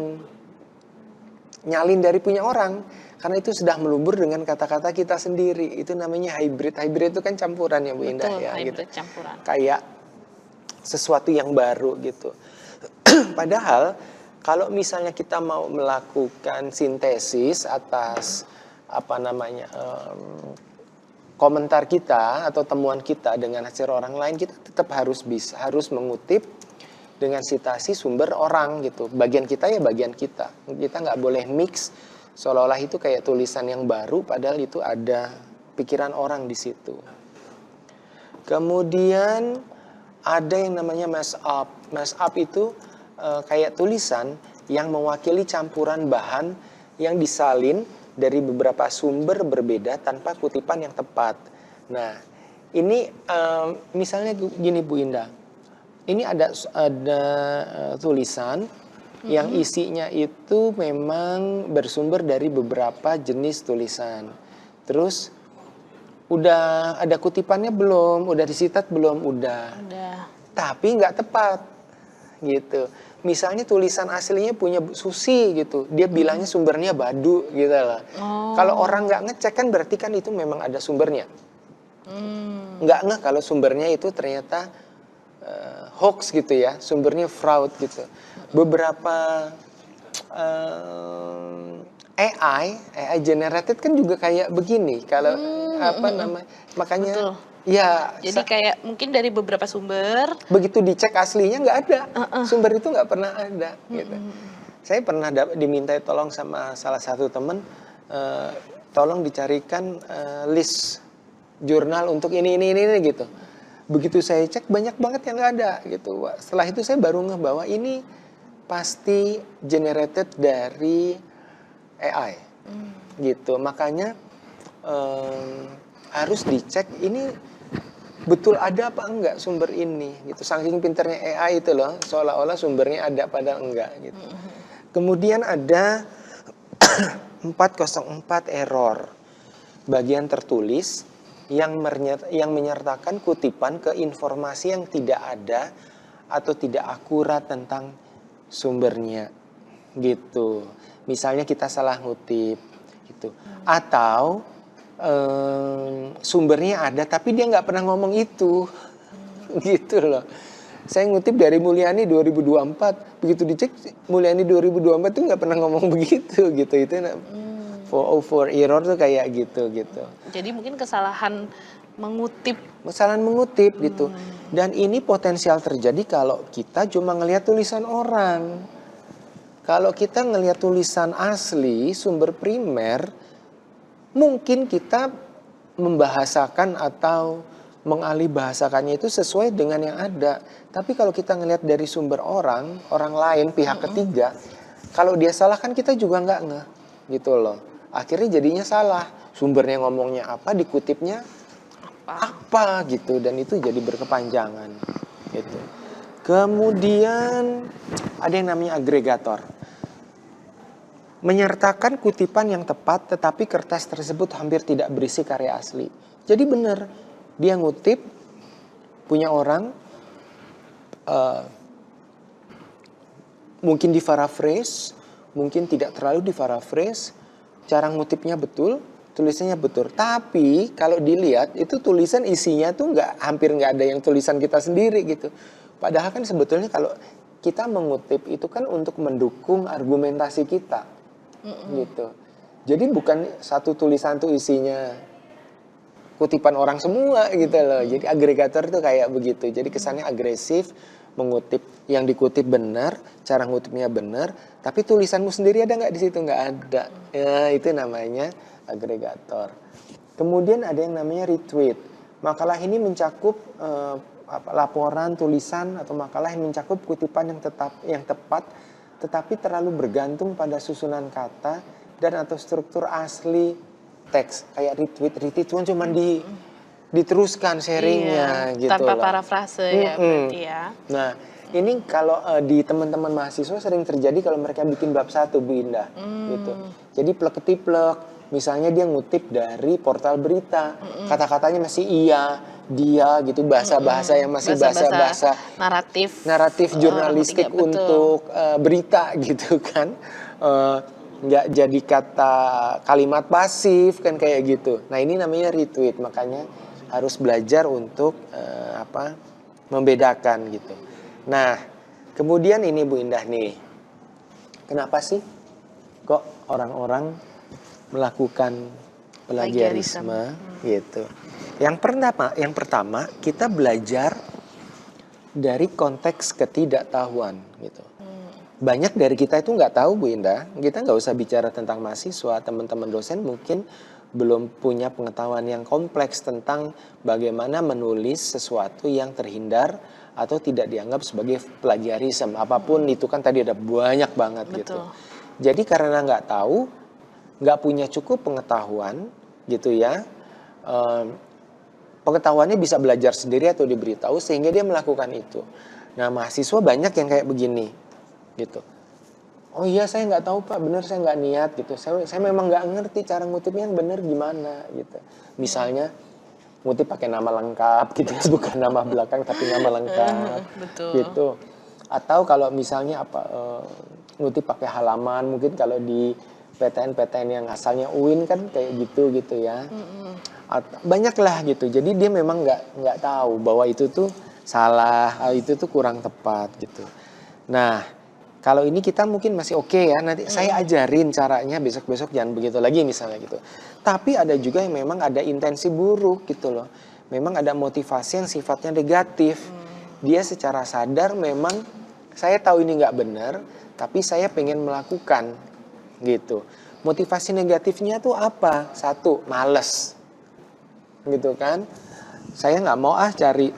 nyalin dari punya orang, karena itu sudah melubur dengan kata-kata kita sendiri. Itu namanya hybrid. Hybrid itu kan campuran ya Bu Indah. Betul, ya hybrid gitu. campuran. Kayak sesuatu yang baru gitu. Padahal kalau misalnya kita mau melakukan sintesis atas komentar kita atau temuan kita dengan hasil orang lain, kita tetap harus mengutip dengan citasi sumber orang gitu. Bagian kita ya bagian kita. Kita nggak boleh mix seolah-olah itu kayak tulisan yang baru padahal itu ada pikiran orang di situ. Kemudian ada yang namanya mash up. Mash up itu kayak tulisan yang mewakili campuran bahan yang disalin dari beberapa sumber berbeda tanpa kutipan yang tepat. Nah, ini misalnya gini Bu Indah. Ini ada tulisan yang isinya itu memang bersumber dari beberapa jenis tulisan. Terus udah ada kutipannya belum? Udah disitat belum? Udah. Tapi nggak tepat gitu. Misalnya tulisan aslinya punya Susi gitu. Dia bilangnya sumbernya Badu gitu lah. Kalau orang nggak ngecek kan berarti kan itu memang ada sumbernya. Nggak ngeh kalau sumbernya itu ternyata hoax gitu ya, sumbernya fraud gitu. Beberapa AI generated kan juga kayak begini. Kalau makanya betul. Ya. Jadi kayak mungkin dari beberapa sumber. Begitu dicek aslinya nggak ada, sumber itu nggak pernah ada. Gitu. Saya pernah diminta tolong sama salah satu teman, tolong dicarikan list jurnal untuk ini gitu. Begitu saya cek banyak banget yang nggak ada gitu. Setelah itu saya baru ngeh bahwa ini pasti generated dari AI gitu. Makanya harus dicek ini betul ada apa enggak sumber ini gitu. Saking pinternya AI itu loh, seolah-olah sumbernya ada padahal enggak gitu. Kemudian ada 404 error. Bagian tertulis yang menyertakan kutipan ke informasi yang tidak ada atau tidak akurat tentang sumbernya gitu. Misalnya kita salah ngutip gitu. Atau sumbernya ada tapi dia nggak pernah ngomong itu gitu loh. Saya ngutip dari Mulyani 2024, begitu dicek Mulyani 2024 tuh nggak pernah ngomong begitu gitu. Itu 404 error tuh kayak gitu. Jadi mungkin kesalahan mengutip gitu. Dan ini potensial terjadi kalau kita cuma ngelihat tulisan orang. Kalau kita ngelihat tulisan asli sumber primer, mungkin kita membahasakan atau mengalih bahasakannya itu sesuai dengan yang ada. Tapi kalau kita ngelihat dari sumber orang lain, pihak ketiga, kalau dia salah kan kita juga nggak ngeh, gitu loh. Akhirnya jadinya salah. Sumbernya ngomongnya apa, dikutipnya apa gitu, dan itu jadi berkepanjangan, gitu. Kemudian ada yang namanya agregator. Menyertakan kutipan yang tepat, tetapi kertas tersebut hampir tidak berisi karya asli. Jadi benar, dia ngutip punya orang, mungkin diparaphrase, mungkin tidak terlalu diparaphrase, cara ngutipnya betul, tulisannya betul. Tapi kalau dilihat itu tulisan isinya tuh hampir nggak ada yang tulisan kita sendiri gitu. Padahal kan sebetulnya kalau kita mengutip itu kan untuk mendukung argumentasi kita, gitu. Jadi bukan satu tulisan tuh isinya kutipan orang semua gitu loh. Jadi agregator tuh kayak begitu. Jadi kesannya agresif, mengutip yang dikutip benar, cara ngutipnya benar, tapi tulisanmu sendiri ada nggak di situ? Nggak ada. Ya, itu namanya agregator. Kemudian ada yang namanya retweet. Makalah ini mencakup laporan, tulisan atau makalah yang mencakup kutipan yang tepat, tetapi terlalu bergantung pada susunan kata dan atau struktur asli teks. Kayak retweet cuma diteruskan sharingnya, gitu tanpa loh. parafrase ya berarti ya. Nah, ini kalau di teman-teman mahasiswa sering terjadi kalau mereka bikin bab 1, Bu Indah, gitu. Jadi plek-ketiplek, misalnya dia ngutip dari portal berita, kata-katanya masih iya, dia gitu, bahasa-bahasa yang masih bahasa-bahasa naratif jurnalistik untuk berita gitu kan. Nggak jadi kata kalimat pasif kan kayak gitu. Nah, ini namanya retweet, makanya harus belajar untuk membedakan gitu. Nah, kemudian ini Bu Indah nih, kenapa sih kok orang-orang melakukan plagiarisme gitu? Yang pertama kita belajar dari konteks ketidaktahuan gitu. Banyak dari kita itu nggak tahu, Bu Indah. Kita nggak usah bicara tentang mahasiswa, teman-teman dosen mungkin belum punya pengetahuan yang kompleks tentang bagaimana menulis sesuatu yang terhindar atau tidak dianggap sebagai plagiarisme. Apapun itu kan tadi ada banyak banget. Betul. Gitu. Jadi karena nggak tahu, nggak punya cukup pengetahuan gitu ya, pengetahuannya bisa belajar sendiri atau diberitahu sehingga dia melakukan itu. Nah, mahasiswa banyak yang kayak begini gitu. Oh iya, saya nggak tahu Pak, bener saya nggak niat gitu. Saya memang nggak ngerti cara ngutipnya yang bener gimana gitu. Misalnya ngutip pakai nama lengkap gitu, bukan nama belakang tapi nama lengkap. Betul. Gitu. Atau kalau misalnya ngutip pakai halaman, mungkin kalau di PTN yang asalnya UIN kan kayak gitu ya. Banyak lah gitu. Jadi dia memang nggak tahu bahwa itu tuh salah, itu tuh kurang tepat gitu. Nah, kalau ini kita mungkin masih oke ya, nanti saya ajarin caranya, besok-besok jangan begitu lagi misalnya gitu. Tapi ada juga yang memang ada intensi buruk gitu loh. Memang ada motivasi yang sifatnya negatif. Dia secara sadar memang saya tahu ini nggak benar, tapi saya pengen melakukan gitu. Motivasi negatifnya tuh apa? Satu, males. Gitu kan. Saya nggak mau cari,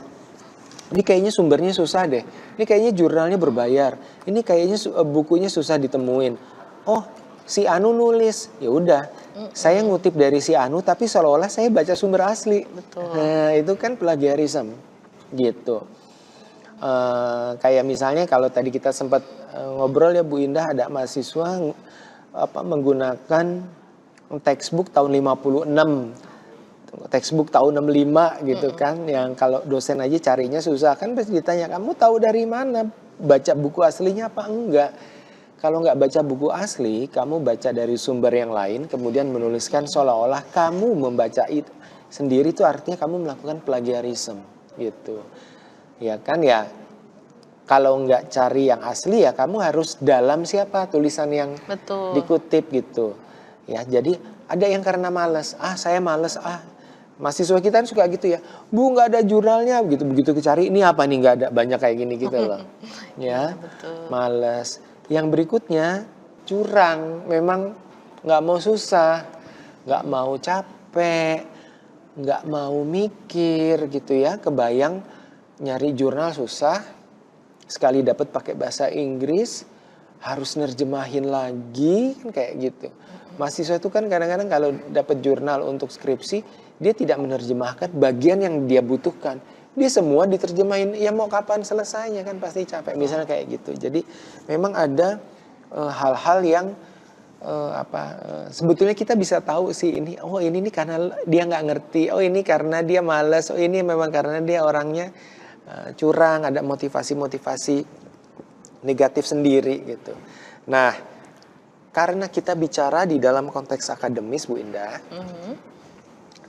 ini kayaknya sumbernya susah deh. Ini kayaknya jurnalnya berbayar. Ini kayaknya bukunya susah ditemuin. Oh, si Anu nulis. Ya udah, saya ngutip dari si Anu tapi seolah-olah saya baca sumber asli. Betul. Nah, itu kan plagiarisme. Gitu. Kayak misalnya kalau tadi kita sempat ngobrol ya Bu Indah, ada mahasiswa menggunakan textbook tahun 56. Textbook tahun 65 gitu kan, yang kalau dosen aja carinya susah kan, pasti ditanya kamu tahu dari mana, baca buku aslinya apa enggak. Kalau nggak baca buku asli, kamu baca dari sumber yang lain kemudian menuliskan seolah-olah kamu membaca itu sendiri, itu artinya kamu melakukan plagiarisme gitu ya kan. Ya kalau nggak cari yang asli ya kamu harus dalam siapa tulisan yang dikutip gitu ya. Jadi ada yang karena malas, saya malas mahasiswa kita kan suka gitu ya, Bu nggak ada jurnalnya gitu, begitu dicari ini apa nih, nggak ada, banyak kayak gini gitu loh ya, males. Yang berikutnya curang, memang nggak mau susah, nggak mau capek, nggak mau mikir gitu ya. Kebayang nyari jurnal susah, sekali dapat pakai bahasa Inggris, harus nerjemahin lagi kan kayak gitu. Mahasiswa itu kan kadang-kadang kalau dapat jurnal untuk skripsi, dia tidak menerjemahkan bagian yang dia butuhkan. Dia semua diterjemahin, ya mau kapan selesainya kan pasti capek. Misalnya kayak gitu. Jadi memang ada hal-hal yang sebetulnya kita bisa tahu sih ini, oh ini nih karena dia nggak ngerti, oh ini karena dia malas, oh ini memang karena dia orangnya curang, ada motivasi-motivasi negatif sendiri gitu. Nah, karena kita bicara di dalam konteks akademis, Bu Indah,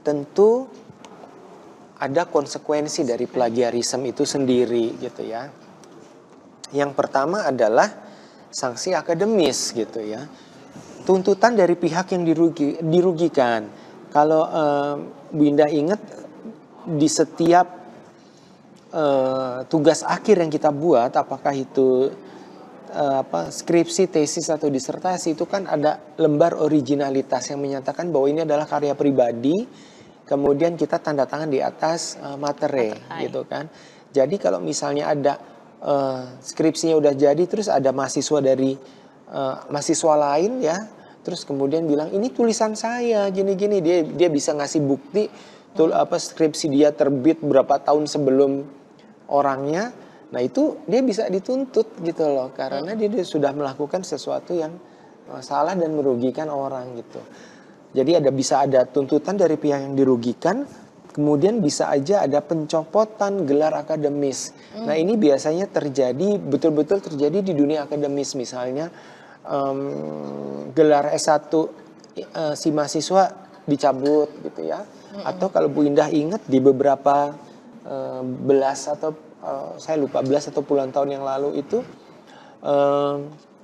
tentu ada konsekuensi dari plagiarisme itu sendiri gitu ya. Yang pertama adalah sanksi akademis gitu ya. Tuntutan dari pihak yang dirugikan. Kalau Bu Indah ingat di setiap tugas akhir yang kita buat, apakah itu skripsi, tesis atau disertasi, itu kan ada lembar originalitas yang menyatakan bahwa ini adalah karya pribadi. Kemudian kita tanda tangan di atas materai gitu kan. Jadi kalau misalnya ada skripsinya udah jadi, terus ada mahasiswa dari mahasiswa lain ya, terus kemudian bilang ini tulisan saya gini-gini, dia bisa ngasih bukti skripsi dia terbit berapa tahun sebelum orangnya. Nah itu dia bisa dituntut gitu loh, karena dia sudah melakukan sesuatu yang salah dan merugikan orang gitu. Jadi bisa ada tuntutan dari pihak yang dirugikan, kemudian bisa aja ada pencopotan gelar akademis. Nah ini biasanya terjadi, betul-betul terjadi di dunia akademis. Misalnya gelar S1 si mahasiswa dicabut gitu ya. Atau kalau Bu Indah ingat di beberapa belas atau saya lupa belas atau puluhan tahun yang lalu itu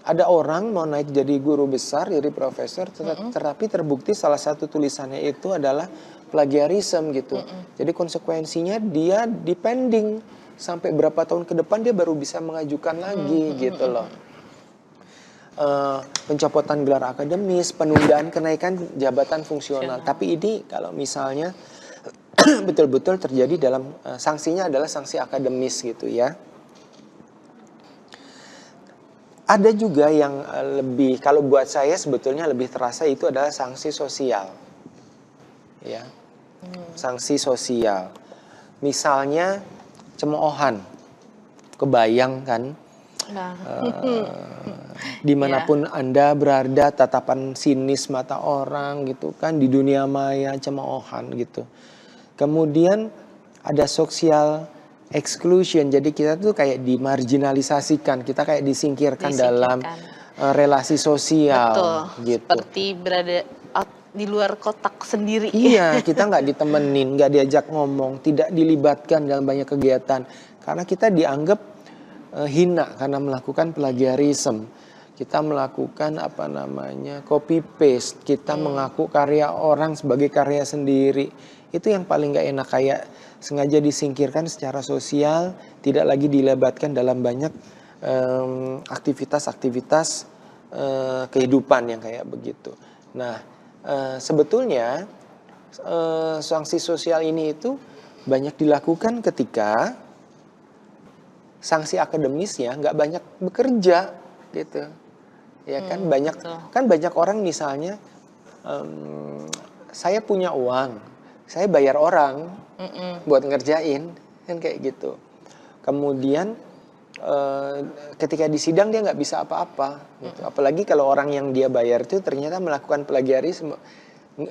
ada orang mau naik jadi guru besar, jadi profesor, tetapi terbukti salah satu tulisannya itu adalah plagiarisme gitu. Jadi konsekuensinya dia dipending sampai berapa tahun ke depan dia baru bisa mengajukan lagi gitu loh. Pencopotan gelar akademis, penundaan kenaikan jabatan fungsional. Tapi ini kalau misalnya betul-betul terjadi dalam sanksinya adalah sanksi akademis gitu ya. Ada juga yang lebih, kalau buat saya sebetulnya lebih terasa itu adalah sanksi sosial. Ya. Sanksi sosial. Misalnya cemoohan. Kebayang kan? Dimanapun Anda berada, tatapan sinis mata orang gitu kan, di dunia maya cemoohan gitu. Kemudian ada social exclusion, jadi kita tuh kayak dimarginalisasikan, kita kayak disingkirkan dalam relasi sosial. Betul, gitu. Seperti berada di luar kotak sendiri. Iya, kita nggak ditemenin, nggak diajak ngomong, tidak dilibatkan dalam banyak kegiatan, karena kita dianggap hina karena melakukan plagiarisme. Kita melakukan copy paste, kita mengaku karya orang sebagai karya sendiri. Itu yang paling nggak enak, kayak sengaja disingkirkan secara sosial, tidak lagi dilibatkan dalam banyak aktivitas-aktivitas kehidupan yang kayak begitu. Nah, sebetulnya sanksi sosial ini itu banyak dilakukan ketika sanksi akademisnya nggak banyak bekerja gitu. Ya kan banyak orang misalnya saya punya uang, saya bayar orang buat ngerjain kan kayak gitu. Kemudian ketika di sidang dia nggak bisa apa-apa gitu. Apalagi kalau orang yang dia bayar itu ternyata melakukan plagiarisme,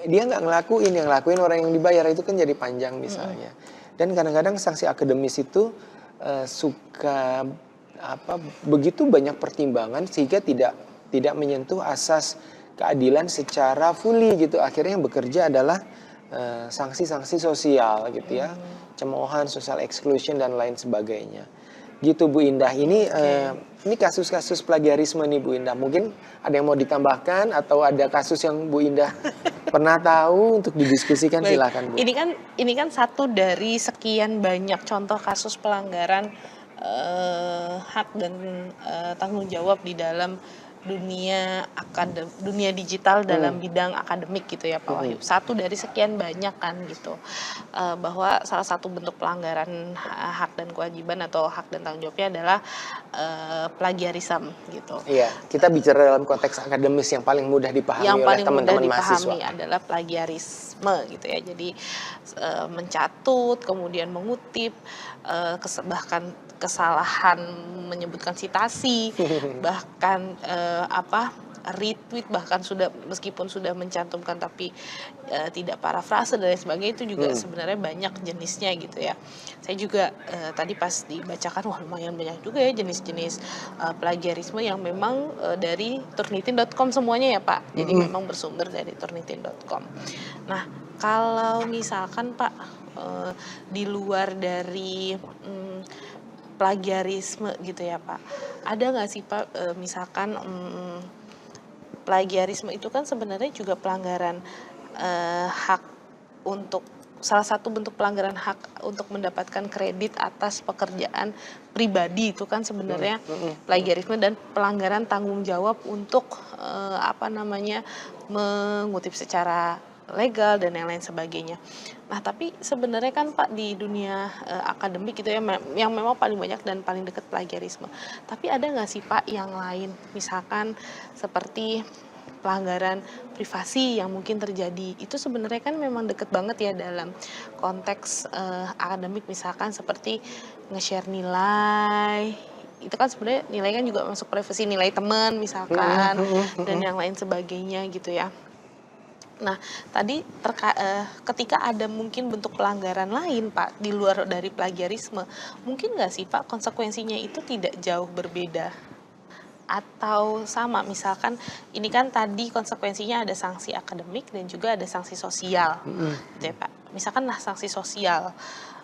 dia nggak ngelakuin, yang ngelakuin orang yang dibayar, itu kan jadi panjang misalnya. Dan kadang-kadang sanksi akademis itu suka begitu banyak pertimbangan sehingga tidak menyentuh asas keadilan secara fully gitu. Akhirnya yang bekerja adalah sanksi-sanksi sosial gitu ya, cemoohan, social exclusion dan lain sebagainya. Gitu Bu Indah. Ini kasus-kasus plagiarisme nih Bu Indah. Mungkin ada yang mau ditambahkan atau ada kasus yang Bu Indah pernah tahu untuk didiskusikan. Baik. Silakan Bu. Ini kan satu dari sekian banyak contoh kasus pelanggaran hak dan tanggung jawab di dalam dunia digital dalam bidang akademik gitu ya Pak Wahyu. Satu dari sekian banyak kan gitu. Bahwa salah satu bentuk pelanggaran hak dan kewajiban atau hak dan tanggung jawabnya adalah plagiarisme gitu. Iya, kita bicara dalam konteks akademis yang paling mudah dipahami Yang oleh paling mudah teman-teman mahasiswa. dipahami adalah plagiarisme gitu ya. Jadi mencatut, kemudian mengutip, bahkan kesalahan menyebutkan sitasi, bahkan retweet, bahkan meskipun sudah mencantumkan tapi tidak parafrase dan lain sebagainya, itu juga sebenarnya banyak jenisnya gitu ya. Saya juga tadi pas dibacakan, wah lumayan banyak juga ya jenis-jenis plagiarisme yang memang dari turnitin.com semuanya ya Pak. Jadi memang bersumber dari turnitin.com. Nah, kalau misalkan Pak di luar dari plagiarisme gitu ya Pak, ada nggak sih Pak misalkan plagiarisme itu kan sebenarnya juga pelanggaran hak untuk salah satu bentuk pelanggaran hak untuk mendapatkan kredit atas pekerjaan pribadi, itu kan sebenarnya plagiarisme, dan pelanggaran tanggung jawab untuk mengutip secara legal dan yang lain sebagainya. Nah, tapi sebenarnya kan Pak di dunia akademik gitu ya, yang memang paling banyak dan paling dekat plagiarisme. Tapi ada nggak sih Pak yang lain, misalkan seperti pelanggaran privasi yang mungkin terjadi, itu sebenarnya kan memang deket banget ya dalam konteks akademik, misalkan seperti nge-share nilai, itu kan sebenarnya nilai kan juga masuk privasi, nilai teman misalkan dan yang lain sebagainya gitu ya. Nah, tadi ketika ada mungkin bentuk pelanggaran lain Pak di luar dari plagiarisme, mungkin nggak sih Pak konsekuensinya itu tidak jauh berbeda atau sama? Misalkan ini kan tadi konsekuensinya ada sanksi akademik dan juga ada sanksi sosial, gitu ya Pak. Misalkan sanksi sosial.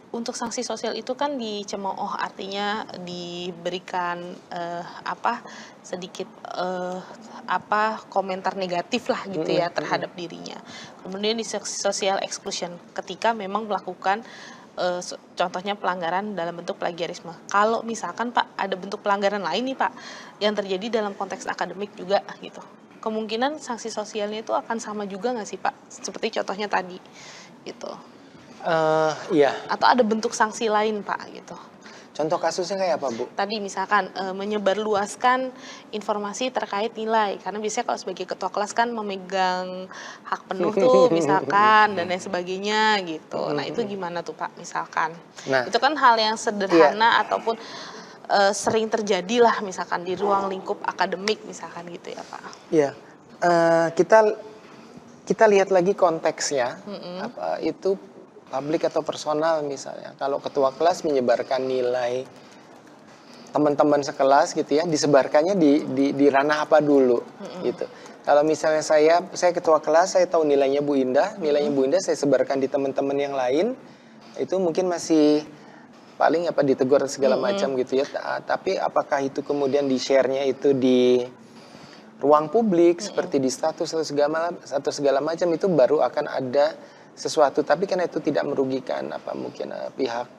Untuk sanksi sosial itu kan dicemooh, artinya diberikan sedikit komentar negatif lah gitu ya terhadap dirinya. Kemudian di social exclusion ketika memang melakukan contohnya pelanggaran dalam bentuk plagiarisme. Kalau misalkan Pak ada bentuk pelanggaran lain nih Pak yang terjadi dalam konteks akademik juga gitu, kemungkinan sanksi sosialnya itu akan sama juga nggak sih Pak? Seperti contohnya tadi gitu. Iya. Atau ada bentuk sanksi lain Pak gitu. Contoh kasusnya kayak apa, Bu? Tadi misalkan menyebarluaskan informasi terkait nilai, karena biasanya kalau sebagai ketua kelas kan memegang hak penuh tuh misalkan dan lain sebagainya gitu. Nah, itu gimana tuh Pak misalkan? Nah, itu kan hal yang sederhana ataupun sering terjadi lah misalkan di ruang lingkup akademik misalkan gitu ya Pak. Iya. Kita lihat lagi konteksnya, apa itu publik atau personal misalnya. Kalau ketua kelas menyebarkan nilai teman-teman sekelas gitu ya, disebarkannya di ranah apa dulu gitu. Kalau misalnya saya ketua kelas, saya tahu nilainya Bu Indah, saya sebarkan di teman-teman yang lain, itu mungkin masih paling ditegur segala macam gitu ya. Tapi apakah itu kemudian di-share-nya itu di ruang publik seperti di status atau segala macam, itu baru akan ada sesuatu. Tapi karena itu tidak merugikan pihak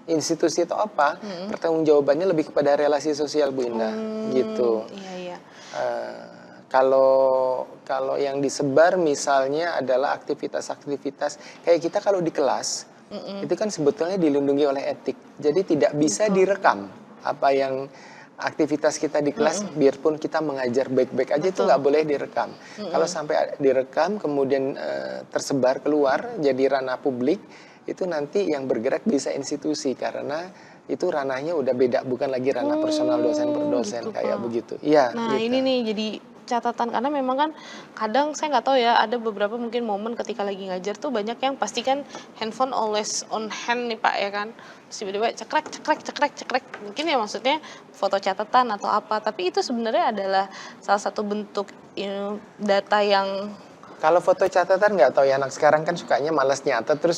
institusi atau apa, pertanggungjawabannya lebih kepada relasi sosial Bu Indah gitu. Iya. Kalau yang disebar misalnya adalah aktivitas-aktivitas kayak kita kalau di kelas, itu kan sebetulnya dilindungi oleh etik. Jadi tidak bisa direkam apa yang aktivitas kita di kelas, biarpun kita mengajar baik-baik aja, itu nggak boleh direkam. Kalau sampai direkam kemudian tersebar keluar jadi ranah publik, itu nanti yang bergerak bisa institusi, karena itu ranahnya udah beda, bukan lagi ranah personal dosen per dosen gitu, kayak Pak. begitu. Iya. Nah, gitu. ini nih jadi catatan, karena memang kan kadang saya nggak tahu ya, ada beberapa mungkin momen ketika lagi ngajar tuh banyak yang pasti kan handphone always on hand nih Pak ya kan, terus tiba-tiba cekrek, mungkin ya maksudnya foto catatan atau apa, tapi itu sebenarnya adalah salah satu bentuk data yang Kalau foto catatan nggak tahu ya, anak sekarang kan sukanya malas nyatet terus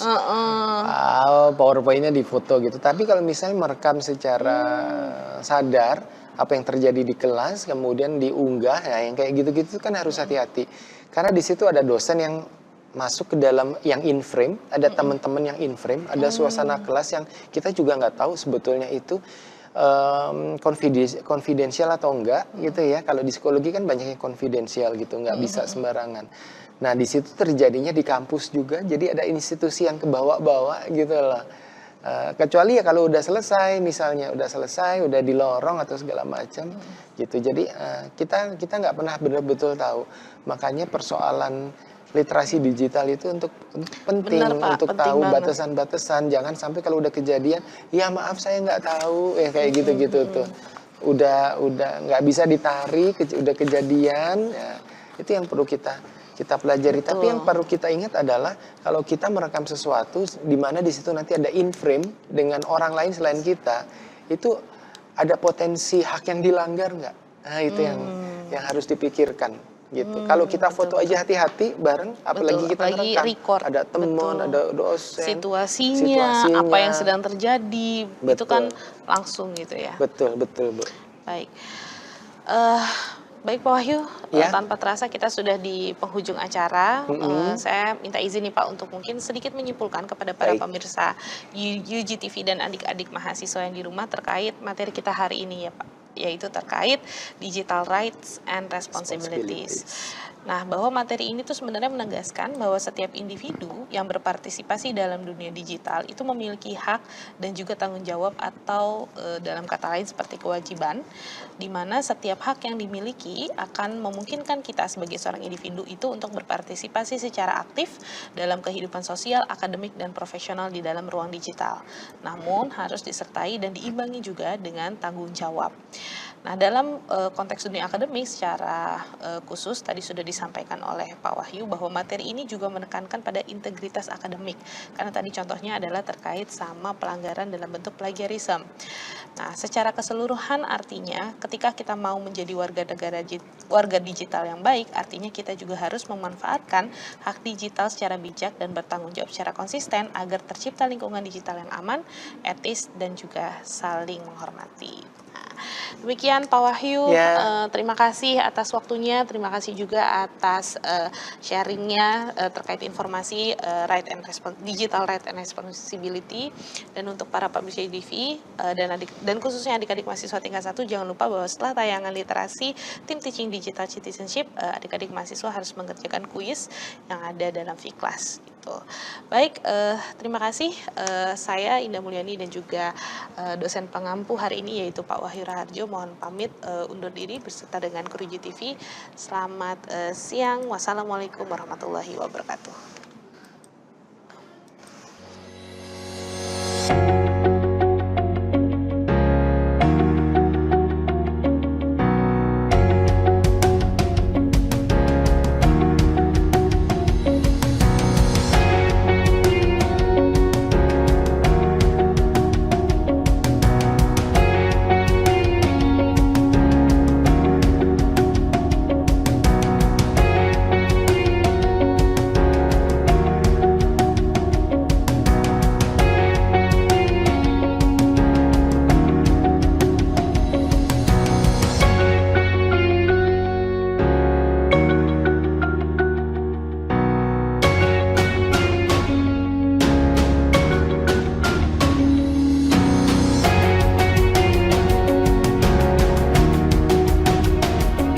PowerPoint-nya difoto gitu. Tapi kalau misalnya merekam secara sadar apa yang terjadi di kelas kemudian diunggah, ya yang kayak gitu-gitu kan harus hati-hati. Karena di situ ada dosen yang masuk ke dalam yang in frame, ada teman-teman yang in frame, ada suasana kelas yang kita juga nggak tahu sebetulnya itu konfidensial atau enggak gitu ya. Kalau di psikologi kan banyaknya konfidensial gitu, nggak bisa sembarangan. Nah, di situ terjadinya di kampus juga, jadi ada institusi yang kebawa-bawa gitu loh. Kecuali ya kalau udah selesai, misalnya udah selesai, udah di lorong atau segala macam gitu. Jadi kita nggak pernah benar-betul tahu. Makanya persoalan literasi digital itu untuk penting Bener Pak, untuk penting tahu banget. batasan-batasan. Jangan sampai kalau udah kejadian, ya maaf saya nggak tahu, kayak Mhm, gitu-gitu tuh. mhm. Udah nggak bisa ditarik, udah kejadian, ya, itu yang perlu kita pelajari. Tapi yang Betul. perlu kita ingat adalah kalau kita merekam sesuatu di mana di situ nanti ada in frame dengan orang lain selain kita, itu ada potensi hak yang dilanggar nggak? Nah, itu yang harus dipikirkan gitu. Kalau kita Betul foto betul. aja hati-hati bareng, Betul, apalagi kita apalagi ngerekam, record, ada teman, betul. ada dosen, Situasinya, apa yang situasinya, sedang terjadi, itu kan betul, langsung gitu ya. betul, betul, Bu. Baik. Eh, baik Pak Wahyu, Ya, tanpa terasa kita sudah di penghujung acara. mm-mm. Saya minta izin nih Pak untuk mungkin sedikit menyimpulkan kepada para Baik, pemirsa UGTV dan adik-adik mahasiswa yang di rumah terkait materi kita hari ini ya Pak, yaitu terkait digital rights and responsibilities. responsibilities. Nah, bahwa materi ini tuh sebenarnya menegaskan bahwa setiap individu yang berpartisipasi dalam dunia digital itu memiliki hak dan juga tanggung jawab atau dalam kata lain seperti kewajiban, di mana setiap hak yang dimiliki akan memungkinkan kita sebagai seorang individu itu untuk berpartisipasi secara aktif dalam kehidupan sosial, akademik, dan profesional di dalam ruang digital. Namun harus disertai dan diimbangi juga dengan tanggung jawab. Nah, dalam konteks dunia akademik secara khusus tadi sudah disampaikan oleh Pak Wahyu bahwa materi ini juga menekankan pada integritas akademik. Karena tadi contohnya adalah terkait sama pelanggaran dalam bentuk plagiarisme. Nah, secara keseluruhan artinya ketika kita mau menjadi warga digital yang baik, artinya kita juga harus memanfaatkan hak digital secara bijak dan bertanggung jawab secara konsisten agar tercipta lingkungan digital yang aman, etis, dan juga saling menghormati. Demikian Pak Wahyu, Ya, terima kasih atas waktunya, terima kasih juga atas sharingnya terkait informasi digital right and responsibility. Dan untuk para pemirsa TV dan khususnya adik-adik mahasiswa tingkat 1, jangan lupa bahwa setelah tayangan literasi tim teaching digital citizenship, adik-adik mahasiswa harus mengerjakan kuis yang ada dalam Vklas. Gitu. Baik, terima kasih. Saya Indah Mulyani dan juga dosen pengampu hari ini yaitu Pak Wahyu Raharjo. Mohon pamit undur diri beserta dengan kru UGTV. Selamat siang. Wassalamualaikum warahmatullahi wabarakatuh.